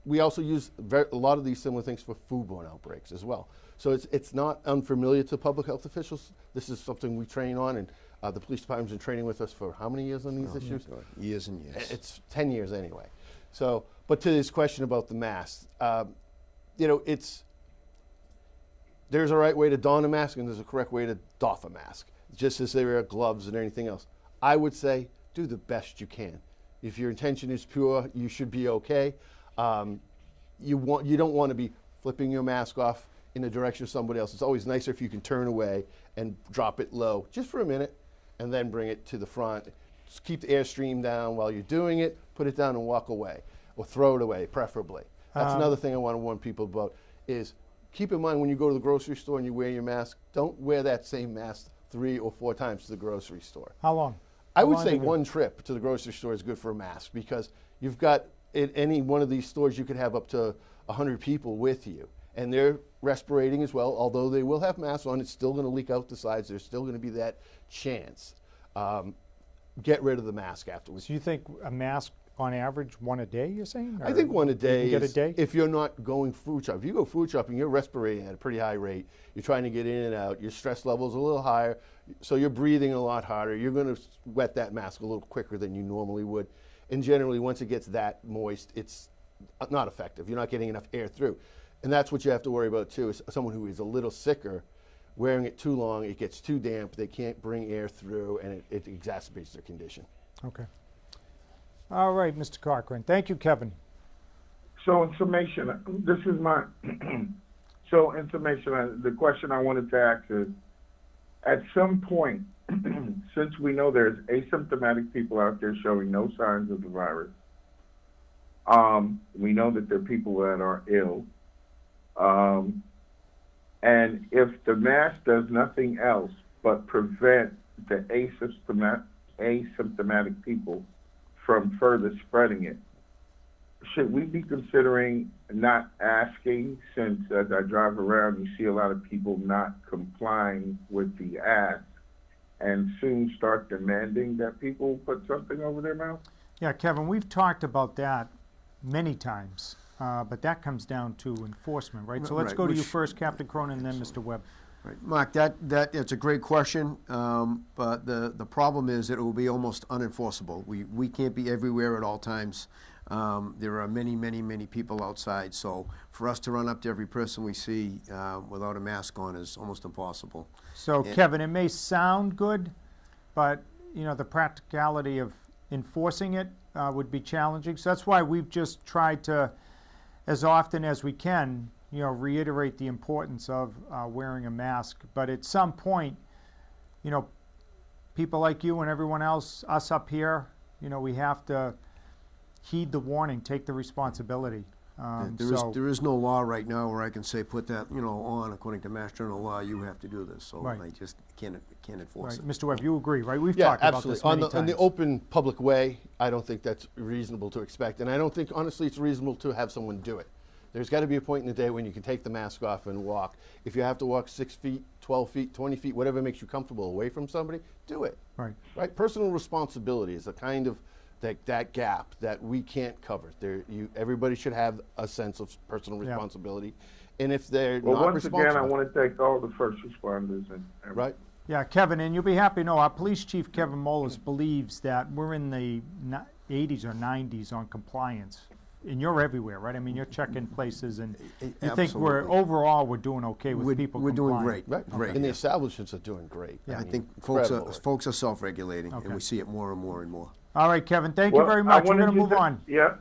We also use a lot of these similar things for foodborne outbreaks as well. So it's not unfamiliar to public health officials. This is something we train on, and the police department's been training with us for how many years on these issues? Years and years. It's 10 years anyway. So, but to this question about the masks, there's a right way to don a mask and there's a correct way to doff a mask, just as there are gloves and anything else. I would say do the best you can. If your intention is pure, you should be okay. You don't want to be flipping your mask off in the direction of somebody else. It's always nicer if you can turn away and drop it low just for a minute and then bring it to the front. Just keep the airstream down while you're doing it, put it down and walk away, or throw it away, preferably. That's another thing I want to warn people about is keep in mind when you go to the grocery store and you wear your mask, don't wear that same mask 3 or 4 times to the grocery store. How long? I would say one trip to the grocery store is good for a mask because you've got, in any one of these stores, you could have up to 100 people with you. And they're respirating as well. Although they will have masks on, it's still going to leak out the sides. There's still going to be that chance. Get rid of the mask afterwards. So you think a mask on average one a day, you're saying? I think one a You day can get is a day? if you're not going food shop. If you go food shopping, you're respirating at a pretty high rate. You're trying to get in and out. Your stress level's a little higher, so you're breathing a lot harder. You're going to wet that mask a little quicker than you normally would. And generally, once it gets that moist, it's not effective. You're not getting enough air through. And that's what you have to worry about, too, is someone who is a little sicker, wearing it too long, it gets too damp, they can't bring air through, and it exacerbates their condition. Okay. All right, Mr. Cochran. Thank you, Kevin. So information, this is my, so information, the question I wanted to ask is, at some point, since we know there's asymptomatic people out there showing no signs of the virus, we know that there are people that are ill, and if the mask does nothing else but prevent the asymptomatic people from further spreading it, should we be considering not asking, since as I drive around, you see a lot of people not complying with the ask, and soon start demanding that people put something over their mouth? Yeah, Kevin, we've talked about that many times, but that comes down to enforcement, right? So let's Right, go to you which- first, Captain Cronin, and then Mr. Webb. Right. Mark, it's a great question, but the problem is that it will be almost unenforceable. We can't be everywhere at all times. There are many people outside, so for us to run up to every person we see without a mask on is almost impossible. So, Yeah. Kevin, it may sound good, but, you know, the practicality of enforcing it would be challenging. So that's why we've just tried to, as often as we can, you know, reiterate the importance of wearing a mask. But at some point, you know, people like you and everyone else, us up here, you know, we have to heed the warning, take the responsibility. There is no law right now where I can say put that, you know, on according to Mass General Law. You have to do this, so Right. I just can't enforce Right. it. Mr. Webb, you agree, right? We've Yeah, talked about absolutely. this many On the times. open public way, I don't think that's reasonable to expect, and I don't think, honestly, it's reasonable to have someone do it. There's got to be a point in the day when you can take the mask off and walk. If you have to walk 6 feet, 12 feet, 20 feet, whatever makes you comfortable away from somebody, do it. Right. Right? Personal responsibility is a kind of that gap that we can't cover. Everybody should have a sense of personal Yeah. responsibility, and if they're Well, not once responsible, again, I want to thank all the first responders and right? Yeah, Kevin, and you'll be happy to know our police chief, Kevin Molas, believes that we're in the 80s or 90s on compliance. And you're everywhere, right? I mean, you're checking places, and you think overall we're doing okay with people We're doing complying. great, Right. great. And the establishments are doing great. Yeah. I mean, think incredible. folks are self-regulating, Okay. and we see it more and more and more. All right, Kevin, thank you Well, very I much. We're wanted going to you move on. Yeah.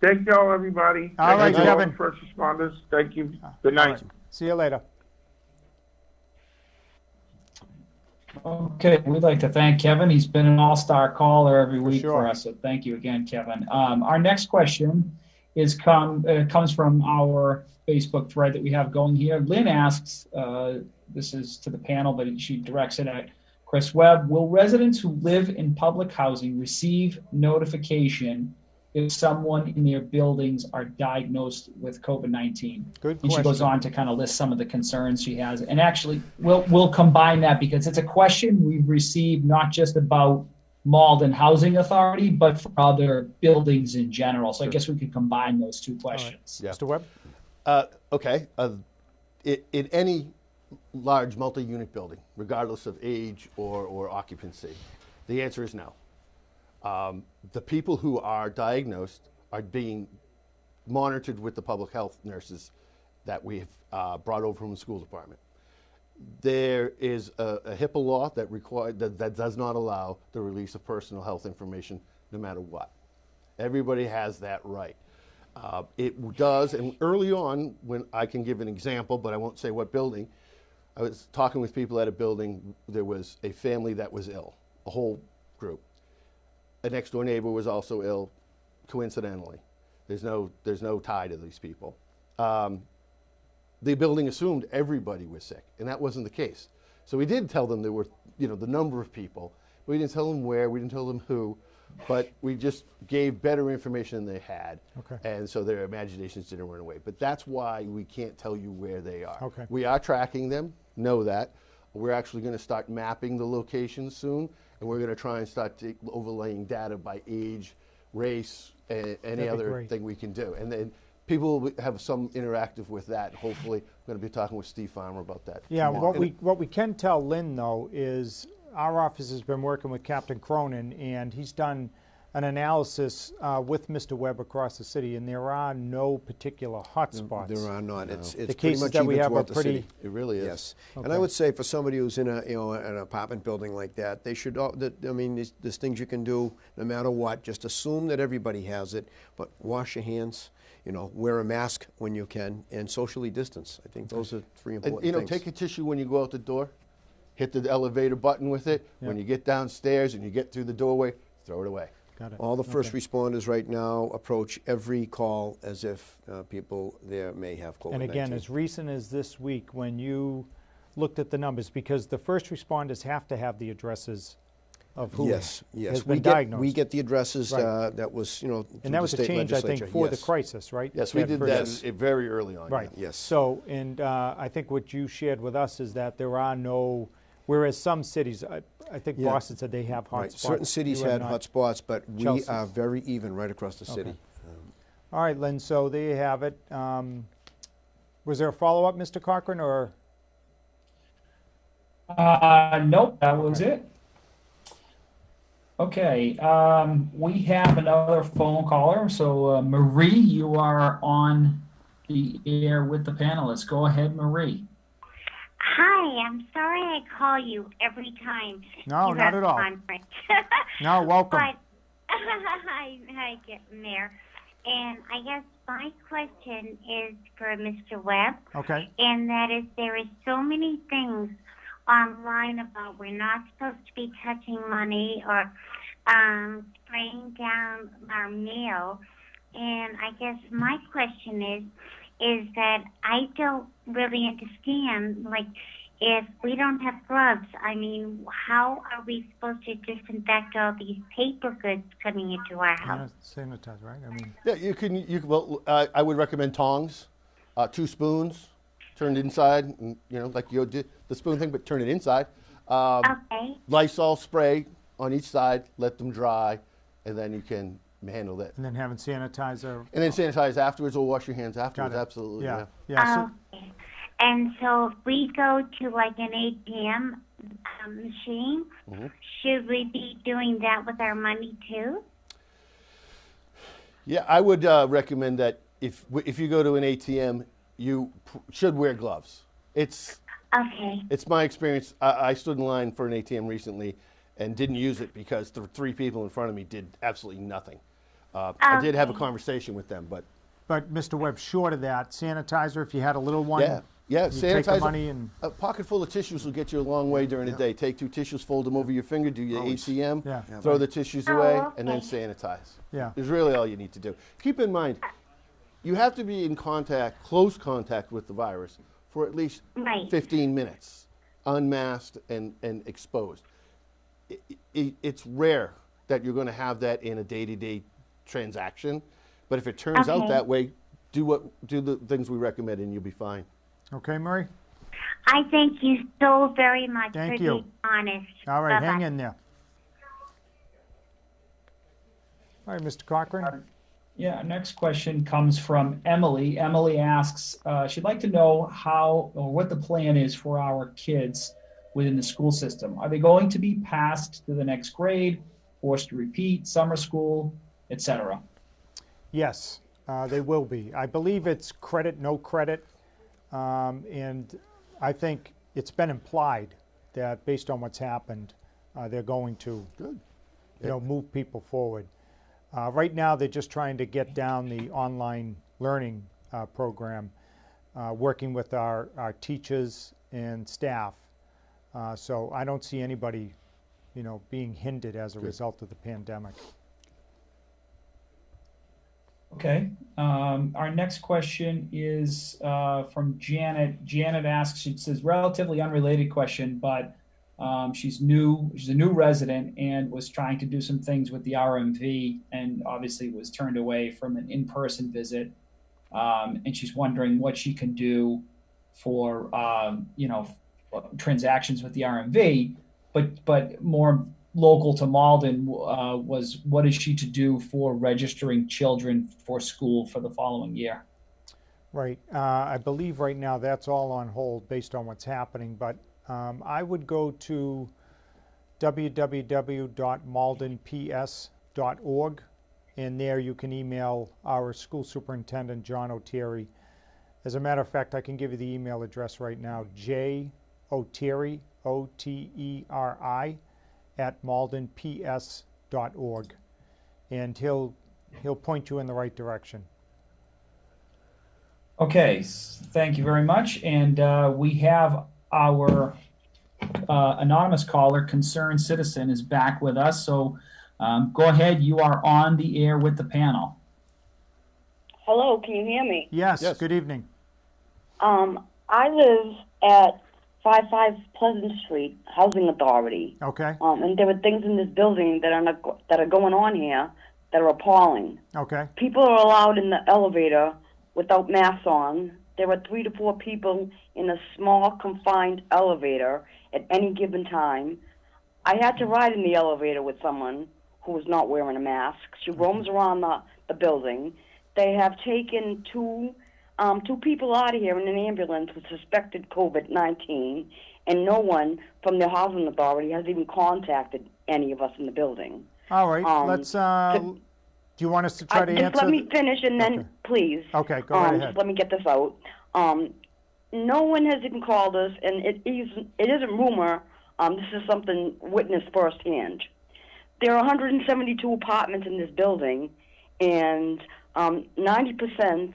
Thank y'all, everybody. All right, Thank you Kevin. all the first responders. Thank you. Good night. All right. See you later. Okay, we'd like to thank Kevin. He's been an all-star caller every week sure. for us, so thank you again, Kevin. Our next question comes from our Facebook thread that we have going here. Lynn asks, this is to the panel, but she directs it at Chris Webb. Will residents who live in public housing receive notification if someone in their buildings are diagnosed with COVID-19? Good And she goes question. on to kind of list some of the concerns she has. And actually, we'll combine that because it's a question we've received not just about Malden Housing Authority, but for other buildings in general. So I guess we could combine those two questions. Yeah. Mr. Webb? Okay. In any large multi-unit building, regardless of age or occupancy, the answer is no. The people who are diagnosed are being monitored with the public health nurses that we've brought over from the school department. There is a HIPAA law that does not allow the release of personal health information no matter what. Everybody has that right. It does, and early on, when I can give an example, but I won't say what building, I was talking with people at a building, there was a family that was ill, a whole group. A next door neighbor was also ill, coincidentally. There's no tie to these people. The building assumed everybody was sick, and that wasn't the case. So we did tell them there were, the number of people. We didn't tell them where, we didn't tell them who, but we just gave better information than they had. Okay. And so their imaginations didn't run away. But that's why we can't tell you where they are. Okay. We are tracking them, know that. We're actually going to start mapping the locations soon, and we're going to try and start overlaying data by age, race, any That'd be other great. thing we can do. And then people will have some interactive with that. Hopefully, I'm going to be talking with Steve Farmer about that. Yeah, tomorrow. what we can tell Lynn, though, is our office has been working with Captain Cronin, and he's done an analysis with Mr. Webb across the city, and there are no particular hotspots. There are not. It's The pretty cases much that we even have are throughout the pretty. city. It really is. Yes, Okay. and I would say for somebody who's in an apartment building like that, they should. I mean, there's things you can do no matter what. Just assume that everybody has it, but wash your hands. Wear a mask when you can, and socially distance. I think those are three important And, things. take a tissue when you go out the door. Hit the elevator button with it. Yeah. When you get downstairs and you get through the doorway, throw it away. Got it. All the first Okay. responders right now approach every call as if people there may have COVID-19. And again, as recent as this week, when you looked at the numbers, because the first responders have to have the addresses of who yes, has we been get diagnosed. we get the addresses. Right. That was through And that was the a state change, I think, legislature. for Yes. the crisis, right? Yes, we did that first- very early on. Right. yeah. Yes. So, and I think what you shared with us is that there are no, whereas some cities, I think Yeah. Boston said they have Right. hotspots. Certain cities You are had not. hot spots, but we Chelsea. are very even right across the city. Okay. All right, Lynn, so there you have it. Was there a follow-up, Mr. Cochran, or? Nope, that was it. Okay, we have another phone caller. So Marie, you are on the air with the panelists. Go ahead, Marie. Hi, I'm sorry I call you every time. No, you not have at all. conference. No, welcome. But hi, Mayor. And I guess my question is for Mr. Webb, Okay, and that is there is so many things online about we're not supposed to be touching money or spraying down our mail. And I guess my question is that I don't really understand, like, if we don't have gloves, I mean, how are we supposed to disinfect all these paper goods coming into our house? sanitize, right? I mean, Yeah, you can. Well, I would recommend tongs, 2 spoons, turned inside, and, like you did the spoon thing, but turn it inside. Okay. Lysol spray on each side, let them dry, and then you can handle that. and then having sanitizer. And then sanitize afterwards, or wash your hands Got afterwards. it. Absolutely. Yeah, yeah. Okay. And so if we go to like an ATM machine, should we be doing that with our money too? Yeah, I would recommend that if you go to an ATM, you should wear gloves. It's Okay. my experience. I stood in line for an ATM recently and didn't use it because the 3 people in front of me did absolutely nothing. I did have a Okay. conversation with them, but But Mr. Webb, short of that, sanitizer, if you had a little one. yeah, You take the sanitizer. money and, A pocket full of tissues will get you a long way during the day. Take 2 tissues, fold them over your finger, do your Always. ATM, Yeah. throw the tissues Oh, away, and then okay. sanitize. yeah. Is really all you need to do. Keep in mind, you have to be in close contact with the virus for at least Right. 15 minutes, unmasked and exposed. It's rare that you're going to have that in a day-to-day transaction, but if it turns out Okay. that way, do the things we recommend and you'll be fine. Okay, Murray? I thank you so very much Thank for you. being honest. All right, Bye-bye. hang in there. All right, Mr. Cochran? Yeah, our next question comes from Emily. Emily asks, she'd like to know how or what the plan is for our kids within the school system. Are they going to be passed to the next grade, forced to repeat, summer school, etc.? Yes, they will be. I believe it's credit, no credit, and I think it's been implied that based on what's happened, they're going to, Good. move people forward. Right now, they're just trying to get down the online learning program, working with our teachers and staff. So I don't see anybody, being hindered as a result of the pandemic. Okay. Our next question is from Janet. Janet asks, it says relatively unrelated question, but she's a new resident and was trying to do some things with the RMV and obviously was turned away from an in-person visit. And she's wondering what she can do for, transactions with the RMV, but more local to Malden was what is she to do for registering children for school for the following year? Right. I believe right now that's all on hold based on what's happening, but I would go to www.maldenps.org, and there you can email our school superintendent, John O'Terry. As a matter of fact, I can give you the email address right now, joterry, O-T-E-R-I, @maldenps.org, and he'll point you in the right direction. Okay, thank you very much. And we have our anonymous caller, Concerned Citizen, is back with us. So go ahead. You are on the air with the panel. Hello, can you hear me? Yes, Yes. good evening. I live at 55 Pleasant Street, Housing Authority. Okay, And there are things in this building that are going on here that are appalling. okay, People are allowed in the elevator without masks on. There are 3 to 4 people in a small, confined elevator at any given time. I had to ride in the elevator with someone who was not wearing a mask. She roams around the building. They have taken two people out of here in an ambulance with suspected COVID-19, and no one from the housing authority has even contacted any of us in the building. all right, let's, do you want us to try to just answer? let me finish, and then, Okay. please. Okay, go right Just ahead. let me get this out. No one has even called us, and it isn't rumor. This is something witnessed firsthand. There are 172 apartments in this building, and 90%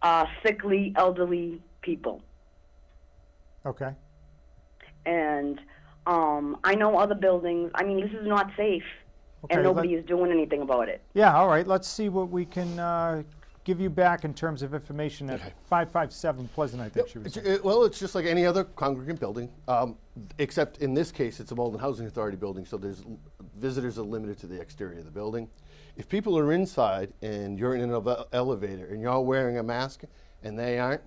are sickly, elderly people. Okay, And I know other buildings. I mean, this is not safe, Okay, and nobody is doing anything about it. yeah, all right, let's see what we can give you back in terms of information at 557 Pleasant, I think she was saying. Well, it's just like any other congregant building, except in this case, it's a Malden Housing Authority building, so visitors are limited to the exterior of the building. If people are inside and you're in an elevator and you're wearing a mask and they aren't,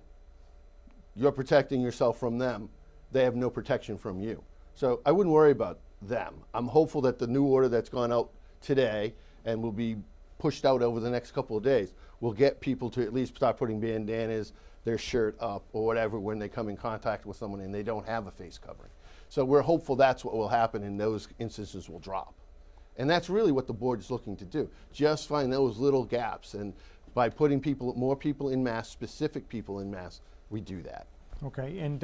you're protecting yourself from them. They have no protection from you. So I wouldn't worry about them. I'm hopeful that the new order that's gone out today and will be pushed out over the next couple of days will get people to at least start putting bandanas, their shirt up, or whatever when they come in contact with someone and they don't have a face covering. So we're hopeful that's what will happen and those instances will drop. And that's really what the board is looking to do. Just find those little gaps. And by putting more people in masks, specific people in masks, we do that. Okay, and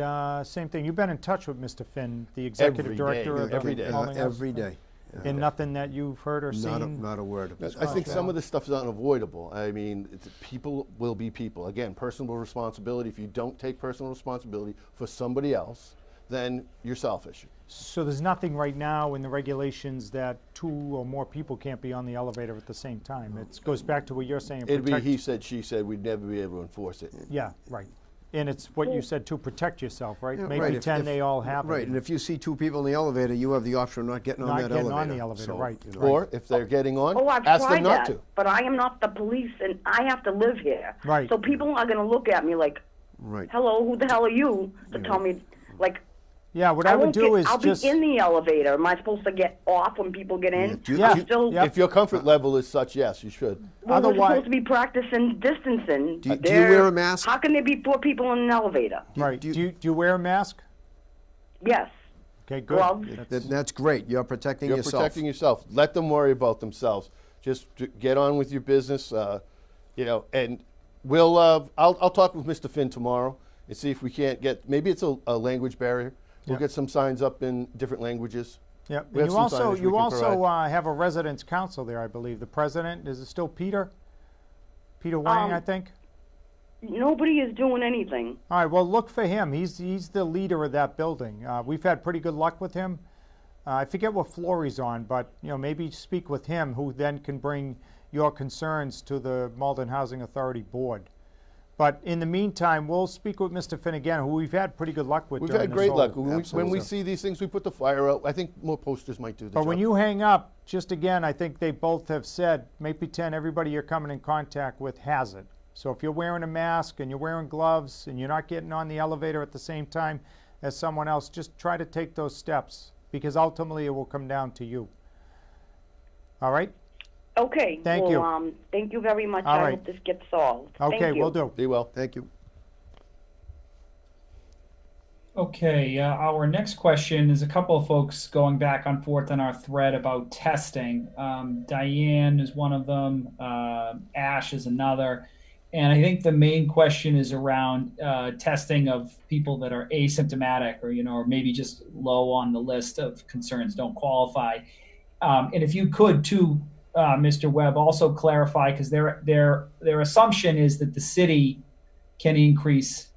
same thing, you've been in touch with Mr. Finn, the executive Every director day, of every day. Malden Housing Every Authority? day. And nothing that you've heard or seen? Not a word of it. I think some of this stuff is unavoidable. I mean, people will be people. Again, personal responsibility. If you don't take personal responsibility for somebody else, then you're selfish. So there's nothing right now in the regulations that 2 or more people can't be on the elevator at the same time. It goes back to what you're saying. It'd be protect- he said, she said, we'd never be able to enforce it. Yeah, right. And it's what you said too, protect yourself, right? Yeah, Maybe right, 10 they all happen. Right, and if you see 2 people in the elevator, you have the option of not getting on Not that getting elevator. on the elevator, So, right. you know. Or if they're getting on, Oh, I've ask tried them not that, to. but I am not the police, and I have to live here. Right. So people are going to look at me like, Right. hello, who the hell are you? To tell me, like, Yeah, what I would won't do get, is I'll just, be in the elevator. Am I supposed to get off when people get in? Yeah, do you- Yeah. I'm still, Yep. If your comfort level is such, yes, you should. well, we're Otherwise- supposed to be practicing distancing. Do you wear a mask? How can there be 4 people in an elevator? right, do do you- you wear a mask? Yes. Okay, good. Gloves. That's great. You're protecting You're yourself. protecting yourself. Let them worry about themselves. Just get on with your business, you know. And we'll. I'll talk with Mr. Finn tomorrow and see if we can't get. Maybe it's a language barrier. We'll Yeah. get some signs up in different languages. Yeah, We and have some signage we you can also provide. have a residence council there, I believe. The president, is it still Peter? Peter Wang, I think? Nobody is doing anything. All right, well, look for him. He's the leader of that building. We've had pretty good luck with him. I forget what floor he's on, but maybe speak with him, who then can bring your concerns to the Malden Housing Authority board. But in the meantime, we'll speak with Mr. Finn again, who we've had pretty good luck with. We've during had this great whole- luck. When we Absolutely. see these things, we put the fire out. I think more posters might do the But job. when you hang up, just again, I think they both have said, make pretend everybody you're coming in contact with has it. So if you're wearing a mask and you're wearing gloves and you're not getting on the elevator at the same time as someone else, just try to take those steps because ultimately it will come down to you. All right? Okay. Thank you. Thank you very much. All I right. hope this gets solved. Okay, Thank you. will do. Be well. Thank you. Okay, our next question is a couple of folks going back and forth on our thread about testing. Diane is one of them, Ash is another. And I think the main question is around testing of people that are asymptomatic or, or maybe just low on the list of concerns, don't qualify. And if you could too, Mr. Webb, also clarify, because their assumption is that the city can increase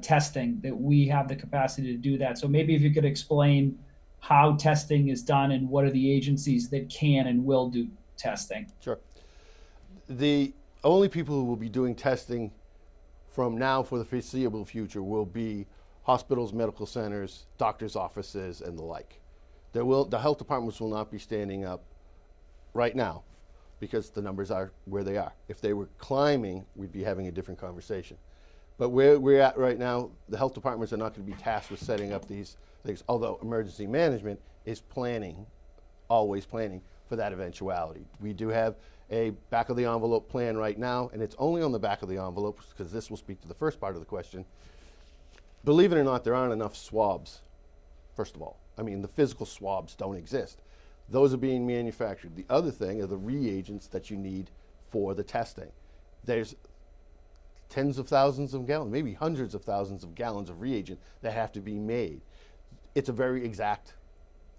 testing, that we have the capacity to do that. So maybe if you could explain how testing is done and what are the agencies that can and will do testing. Sure. The only people who will be doing testing from now for the foreseeable future will be hospitals, medical centers, doctors' offices, and the like. The health departments will not be standing up right now because the numbers are where they are. If they were climbing, we'd be having a different conversation. But where we're at right now, the health departments are not going to be tasked with setting up these things, although emergency management is planning, always planning for that eventuality. We do have a back of the envelope plan right now, and it's only on the back of the envelope because this will speak to the first part of the question. Believe it or not, there aren't enough swabs, first of all. I mean, the physical swabs don't exist. Those are being manufactured. The other thing are the reagents that you need for the testing. There's tens of thousands of gallons, maybe hundreds of thousands of gallons of reagent that have to be made. It's a very exact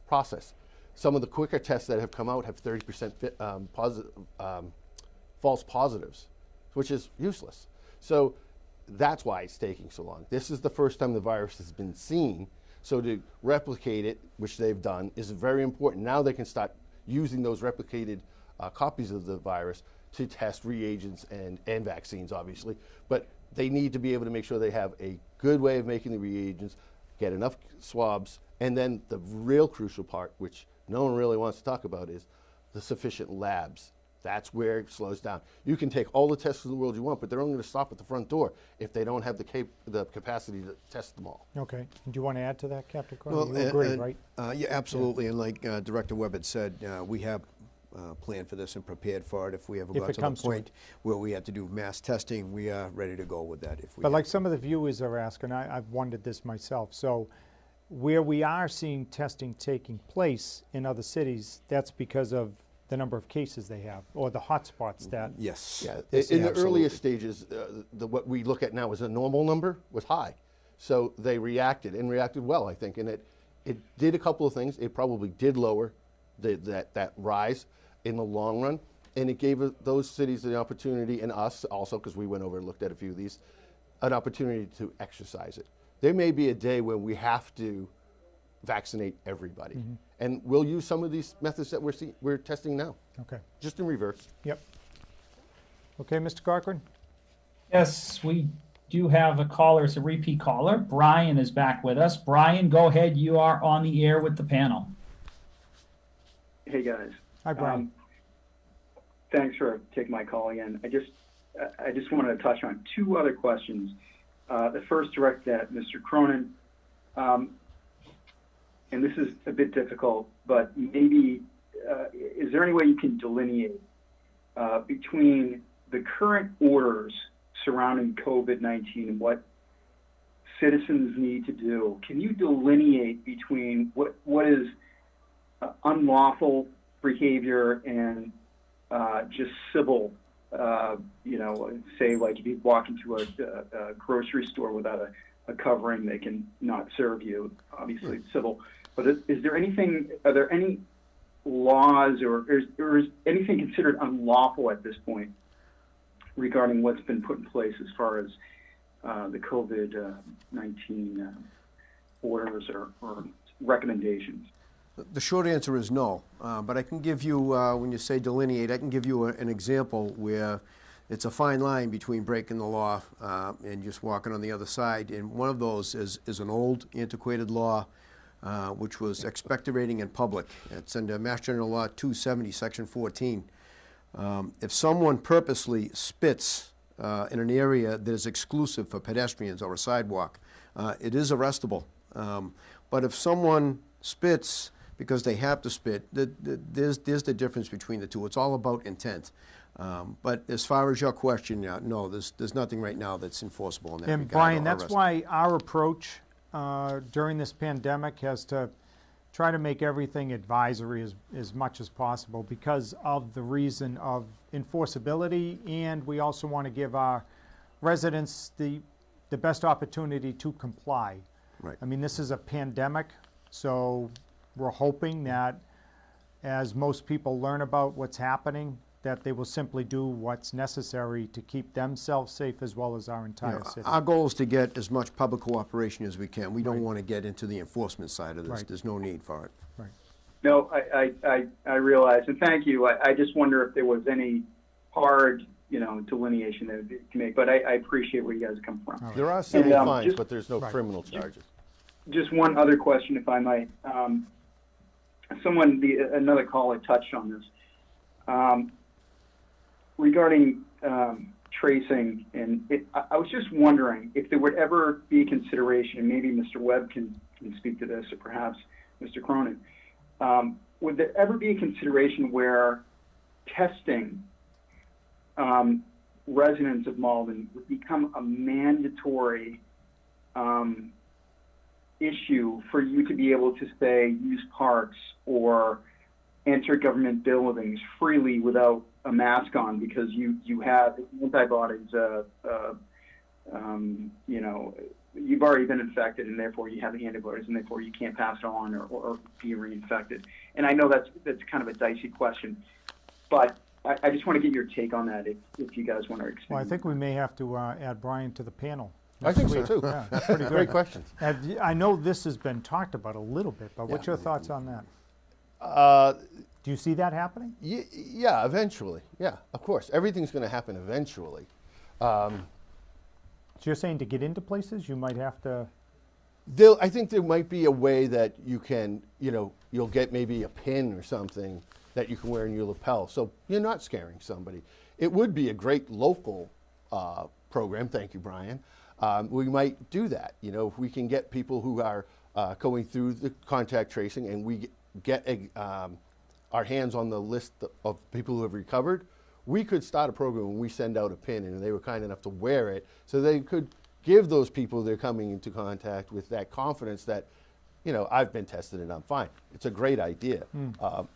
process. Some of the quicker tests that have come out have 30% false positives, which is useless. So that's why it's taking so long. This is the first time the virus has been seen. So to replicate it, which they've done, is very important. Now they can start using those replicated copies of the virus to test reagents and vaccines, obviously. But they need to be able to make sure they have a good way of making the reagents, get enough swabs, and then the real crucial part, which no one really wants to talk about, is the sufficient labs. That's where it slows down. You can take all the tests in the world you want, but they're only going to stop at the front door if they don't have the capacity to test them all. Okay. Do you want to add to that, Captain Cronin? You agree, right? Yeah, absolutely. Yeah. And like Director Webb had said, we have planned for this and prepared for it. If we ever got to the point where we had to do mass testing, we are ready to go with that. But like some of the viewers are asking, I've wondered this myself. So where we are seeing testing taking place in other cities, that's because of the number of cases they have, or the hotspots that... Yes. Yeah. In the earliest stages, what we look at now as a normal number was high. So they reacted, and reacted well, I think. And it did a couple of things. It probably did lower that rise in the long run. And it gave those cities the opportunity, and us also, because we went over and looked at a few of these, an opportunity to exercise it. There may be a day when we have to vaccinate everybody. Mm-hmm. And we'll use some of these methods that we're testing now. Okay. Just in reverse. Yep. Okay, Mr. Cochran? Yes, we do have a caller. It's a repeat caller. Brian is back with us. Brian, go ahead. You are on the air with the panel. Hey, guys. Hi, Brian. Thanks for taking my call again. I just wanted to touch on two other questions. The first directed at Mr. Cronin. And this is a bit difficult, but maybe is there any way you can delineate between the current orders surrounding COVID-19 and what citizens need to do? Can you delineate between what is unlawful behavior and just civil, say like if you walk into a grocery store without a covering, they can not serve you. Obviously, it's civil. But is there anything? Are there any laws or is anything considered unlawful at this point regarding what's been put in place as far as the COVID-19 orders or recommendations? The short answer is no. But I can give you, when you say delineate, I can give you an example where it's a fine line between breaking the law and just walking on the other side. And one of those is an old, antiquated law, which was expectorating in public. It's under Mass General Law 270, Section 14. If someone purposely spits in an area that is exclusive for pedestrians or a sidewalk, it is arrestable. But if someone spits because they have to spit, there's the difference between the two. It's all about intent. But as far as your question, no, there's nothing right now that's enforceable in that regard. And Brian, or that's arrest. why our approach during this pandemic has to try to make everything advisory as much as possible because of the reason of enforceability, and we also want to give our residents the best opportunity to comply. Right. I mean, this is a pandemic, so we're hoping that as most people learn about what's happening, that they will simply do what's necessary to keep themselves safe as well as our entire city. Our goal is to get as much public cooperation as we can. We don't want to get into the enforcement side of this. Right. There's no need for it. Right. No, I realize, and thank you. I just wonder if there was any hard, delineation that you can make, but I appreciate where you guys come from. All right. There are civil And, fines, just- but there's no Right. criminal charges. Just one other question, if I might. Another caller touched on this. Regarding tracing, and I was just wondering if there would ever be a consideration, and maybe Mr. Webb can speak to this, or perhaps Mr. Cronin, would there ever be a consideration where testing residents of Malden would become a mandatory issue for you to be able to, say, use parks or enter government buildings freely without a mask on because you have antibodies, you've already been infected and therefore you have the antibodies and therefore you can't pass it on or be reinfected. And I know that's kind of a dicey question, but I just want to get your take on that if you guys want to expand. Well, I think we may have to add Brian to the panel. I think so too. Yeah, that's pretty Great good. questions. I know this has been talked about a little bit, but what's your thoughts on that? Do you see that happening? Yeah, eventually. Yeah, of course. Everything's going to happen eventually. So you're saying to get into places, you might have to... I think there might be a way that you can, you'll get maybe a pin or something that you can wear in your lapel, so you're not scaring somebody. It would be a great local program. Thank you, Brian. We might do that. If we can get people who are going through the contact tracing and we get our hands on the list of people who have recovered, we could start a program when we send out a pin and they were kind enough to wear it so they could give those people they're coming into contact with that confidence that, I've been tested and I'm fine. It's a great idea.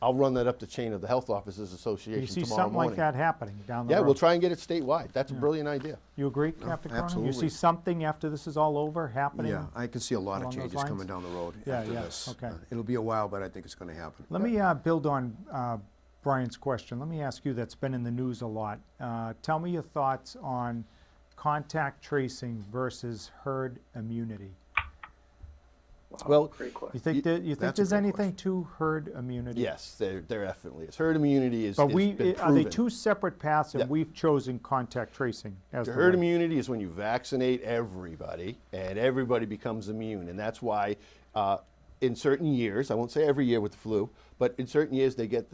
I'll run that up the chain of the Health Officers Association You see tomorrow something morning. like that happening down the road? Yeah, we'll try and get it statewide. That's a brilliant idea. You agree, Captain Cronin? You absolutely. see something after this is all over happening? Yeah, I can see a lot of along those changes lines? coming down the road Yeah, after yeah, this. okay. It'll be a while, but I think it's going to happen. Let me build on Brian's question. Let me ask you, that's been in the news a lot. Tell me your thoughts on contact tracing versus herd immunity. Wow, Well, great question. You think That's a there's great anything to herd immunity? Yes, there definitely is. Herd immunity is, But has been are they proven. two separate paths, and Yeah. we've chosen contact tracing as The the herd way? immunity is when you vaccinate everybody and everybody becomes immune. And that's why in certain years, I won't say every year with the flu, but in certain years they get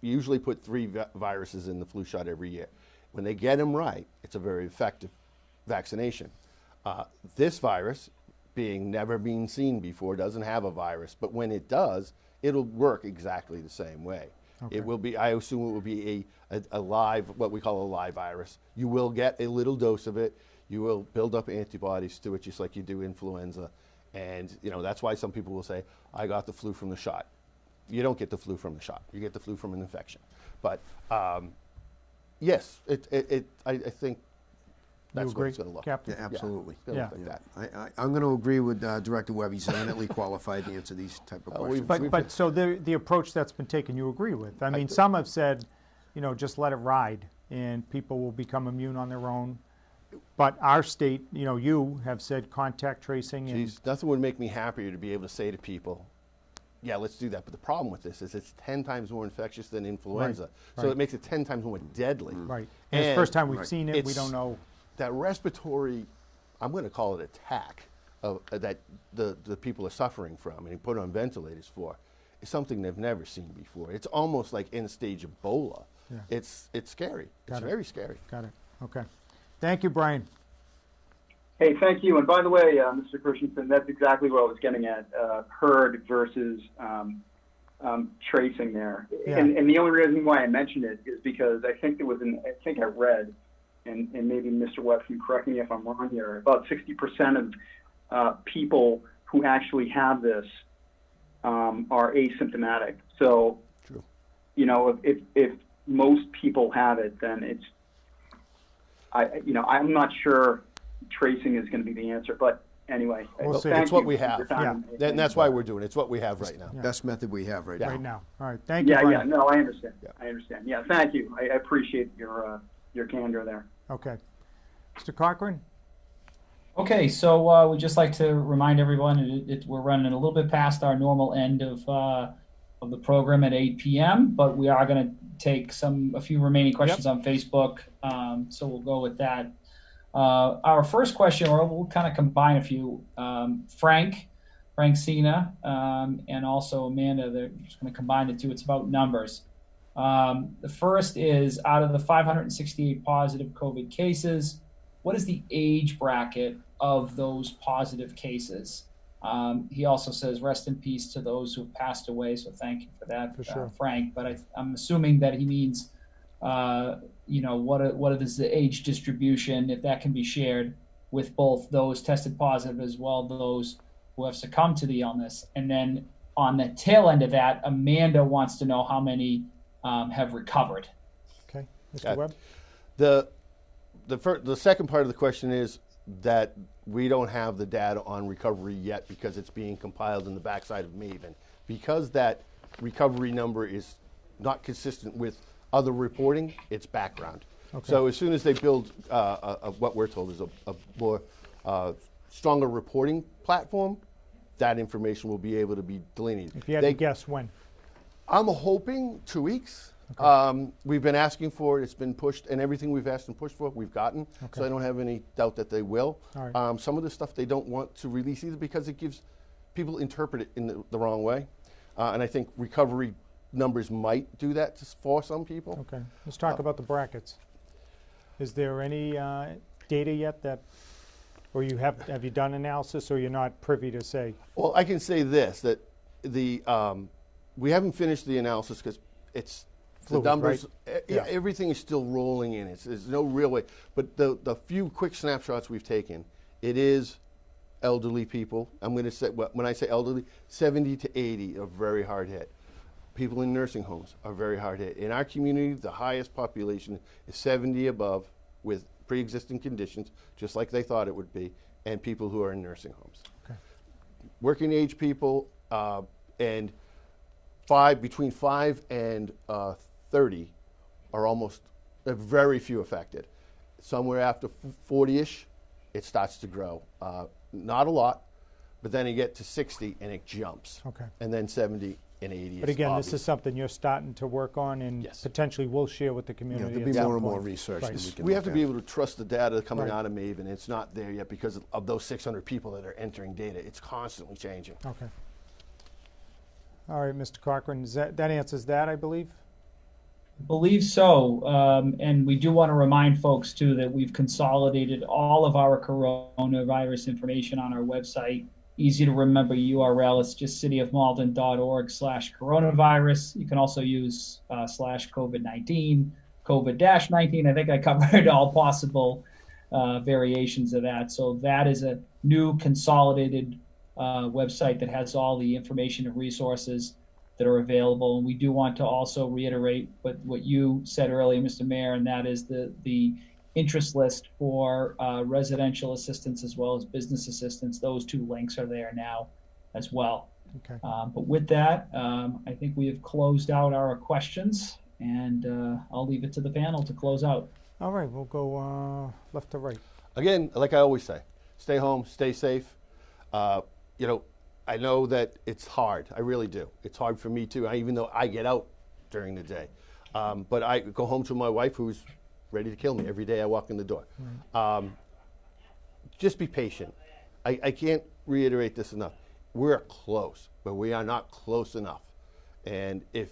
usually put 3 viruses in the flu shot every year. When they get them right, it's a very effective vaccination. This virus, being never been seen before, doesn't have a virus, but when it does, it'll work exactly the same way. Okay. It will be, I assume it will be a live, what we call a live virus. You will get a little dose of it. You will build up antibodies to it just like you do influenza. And that's why some people will say, I got the flu from the shot. You don't get the flu from the shot. You get the flu from an infection. But yes, I think that's what agree, it's going to look. Captain? Yeah, absolutely. It's gonna look Yeah. like that. I'm going to agree with Director Webb. He's eminently qualified to answer these type of questions. But so the approach that's been taken, you agree with? I mean, some have said, just let it ride, and people will become immune on their own. But our state, you have said contact tracing. And Geez, nothing would make me happier to be able to say to people, yeah, let's do that. But the problem with this is it's 10 times more infectious than influenza. So right. it makes it 10 times more deadly. right. And it's the first time we've seen it. We it's don't know. That respiratory, I'm going to call it attack, that the people are suffering from and put on ventilators for, is something they've never seen before. It's almost like end-stage Ebola. Yeah. It's scary. Got It's it. very scary. Got it. Okay. Thank you, Brian. Hey, thank you. And by the way, Mr. Christenson, that's exactly what I was getting at, herd versus tracing there. Yeah. And the only reason why I mentioned it is because I think I read, and maybe Mr. Webb can correct me if I'm wrong here, about 60% of people who actually have this are asymptomatic. So, True. you know, if most people have it, then I'm not sure tracing is going to be the answer. But anyway, We'll see. thank It's what you we for your have. time. Yeah. And that's why we're doing it. It's what we have right now. Best method we have right now. Right now. All right. Thank you, Yeah, Brian. no, I understand. Yeah. I understand. Yeah, thank you. I appreciate your candor there. Okay. Mr. Cochran? Okay, so we'd just like to remind everyone we're running a little bit past our normal end of the program at 8 p.m., but we are going to take a few remaining questions on Facebook, so we'll go with that. Our first question, or we'll kind of combine a few. Frank Cena, and also Amanda, they're just going to combine the two. It's about numbers. The first is, out of the 568 positive COVID cases, what is the age bracket of those positive cases? He also says, rest in peace to those who have passed away. So thank you for that, For sure. Frank. But I'm assuming that he means, what is the age distribution, if that can be shared with both those tested positive as well as those who have succumbed to the illness. And then on the tail end of that, Amanda wants to know how many have recovered. Okay. Mr. Webb? The second part of the question is that we don't have the data on recovery yet because it's being compiled in the backside of Maven. Because that recovery number is not consistent with other reporting, it's background. Okay. So as soon as they build what we're told is a more stronger reporting platform, that information will be able to be delineated. If you had to guess when? I'm hoping 2 weeks. Okay. We've been asking for it. It's been pushed, and everything we've asked and pushed for, we've gotten. Okay. So I don't have any doubt that they will. All right. Some of the stuff they don't want to release either because it gives people interpret it in the wrong way. And I think recovery numbers might do that for some people. Okay. Let's talk about the brackets. Is there any data yet that, or have you done analysis, or you're not privy to say? Well, I can say this, that we haven't finished the analysis because it's Fluid, the numbers. right? Yeah. Everything is still rolling in. There's no real way. But the few quick snapshots we've taken, it is elderly people. I'm going to say, when I say elderly, 70 to 80 are very hard hit. People in nursing homes are very hard hit. In our community, the highest population is 70 above with pre-existing conditions, just like they thought it would be, and people who are in nursing homes. Okay. Working age people and between 5 and 30 are almost very few affected. Somewhere after 40-ish, it starts to grow. Not a lot, but then you get to 60 and it jumps. Okay. And then 70 and 80. But again, this is something you're starting to work on and Yes. potentially will share with the community. There'll be at some more and more point. research Right. that we can we have look to be at. able to trust the data coming Right. out of Maven. It's not there yet because of those 600 people that are entering data. It's constantly changing. Okay. All right, Mr. Cochran, that answers that, I believe? Believe so. And we do want to remind folks, too, that we've consolidated all of our coronavirus information on our website. Easy to remember URL. It's just cityofmalden.org/coronavirus. You can also use /COVID-19, COVID-19. I think I covered all possible variations of that. So that is a new consolidated website that has all the information and resources that are available. And we do want to also reiterate what you said earlier, Mr. Mayor, and that is the interest list for residential assistance as well as business assistance. Those two links are there now as well. Okay. But with that, I think we have closed out our questions, and I'll leave it to the panel to close out. All right, we'll go left to right. Again, like I always say, stay home, stay safe. I know that it's hard. I really do. It's hard for me too, even though I get out during the day. But I go home to my wife who's ready to kill me every day I walk in the door. Right. Just be patient. I can't reiterate this enough. We're close, but we are not close enough. And if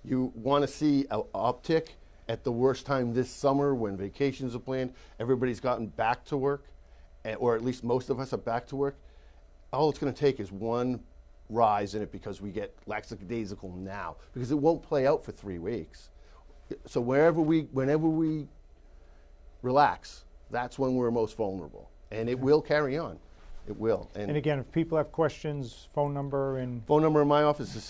you want to see an uptick at the worst time this summer when vacations are planned, everybody's gotten back to work, or at least most of us are back to work, all it's going to take is one rise in it because we get lackadaisical now, because it won't play out for 3 weeks. So whenever we relax, that's when we're most vulnerable, and it will carry on. It will. And again, if people have questions, phone number and phone number in my office is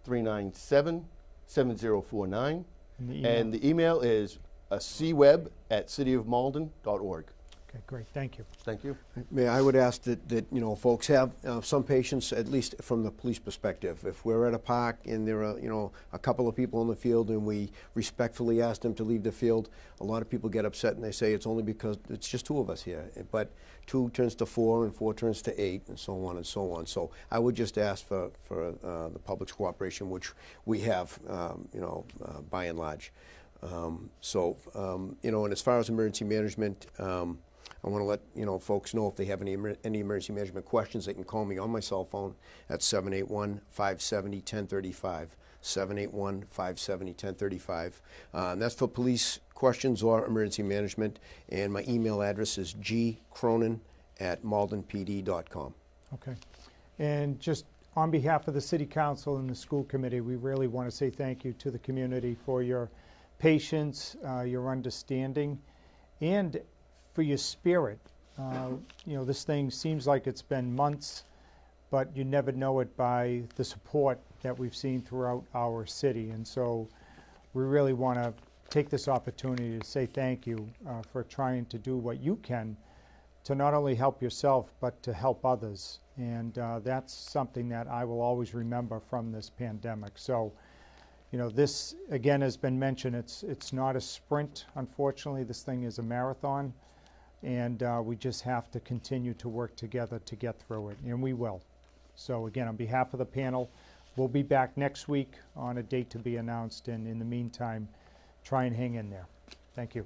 781-397-7049, and the email is cwebb@cityofmalden.org. Okay, great. Thank you. Thank you. Mayor, I would ask that folks have some patience, at least from the police perspective. If we're at a park and there are, a couple of people in the field and we respectfully ask them to leave the field, a lot of people get upset and they say it's only because it's just 2 of us here. But 2 turns to 4 and 4 turns to 8 and so on and so on. So I would just ask for the public's cooperation, which we have, by and large. And as far as emergency management, I want to let folks know if they have any emergency management questions, they can call me on my cell phone at 781-570-1035, 781-570-1035. And that's for police questions or emergency management. And my email address is gcronin@maldenpd.com. Okay. And just on behalf of the City Council and the School Committee, we really want to say thank you to the community for your patience, your understanding, and for your spirit. This thing seems like it's been months, but you never know it by the support that we've seen throughout our city. And so we really want to take this opportunity to say thank you for trying to do what you can to not only help yourself, but to help others. And that's something that I will always remember from this pandemic. So, this, again, has been mentioned, it's not a sprint, unfortunately. This thing is a marathon. And we just have to continue to work together to get through it, and we will. So again, on behalf of the panel, we'll be back next week on a date to be announced, and in the meantime, try and hang in there. Thank you.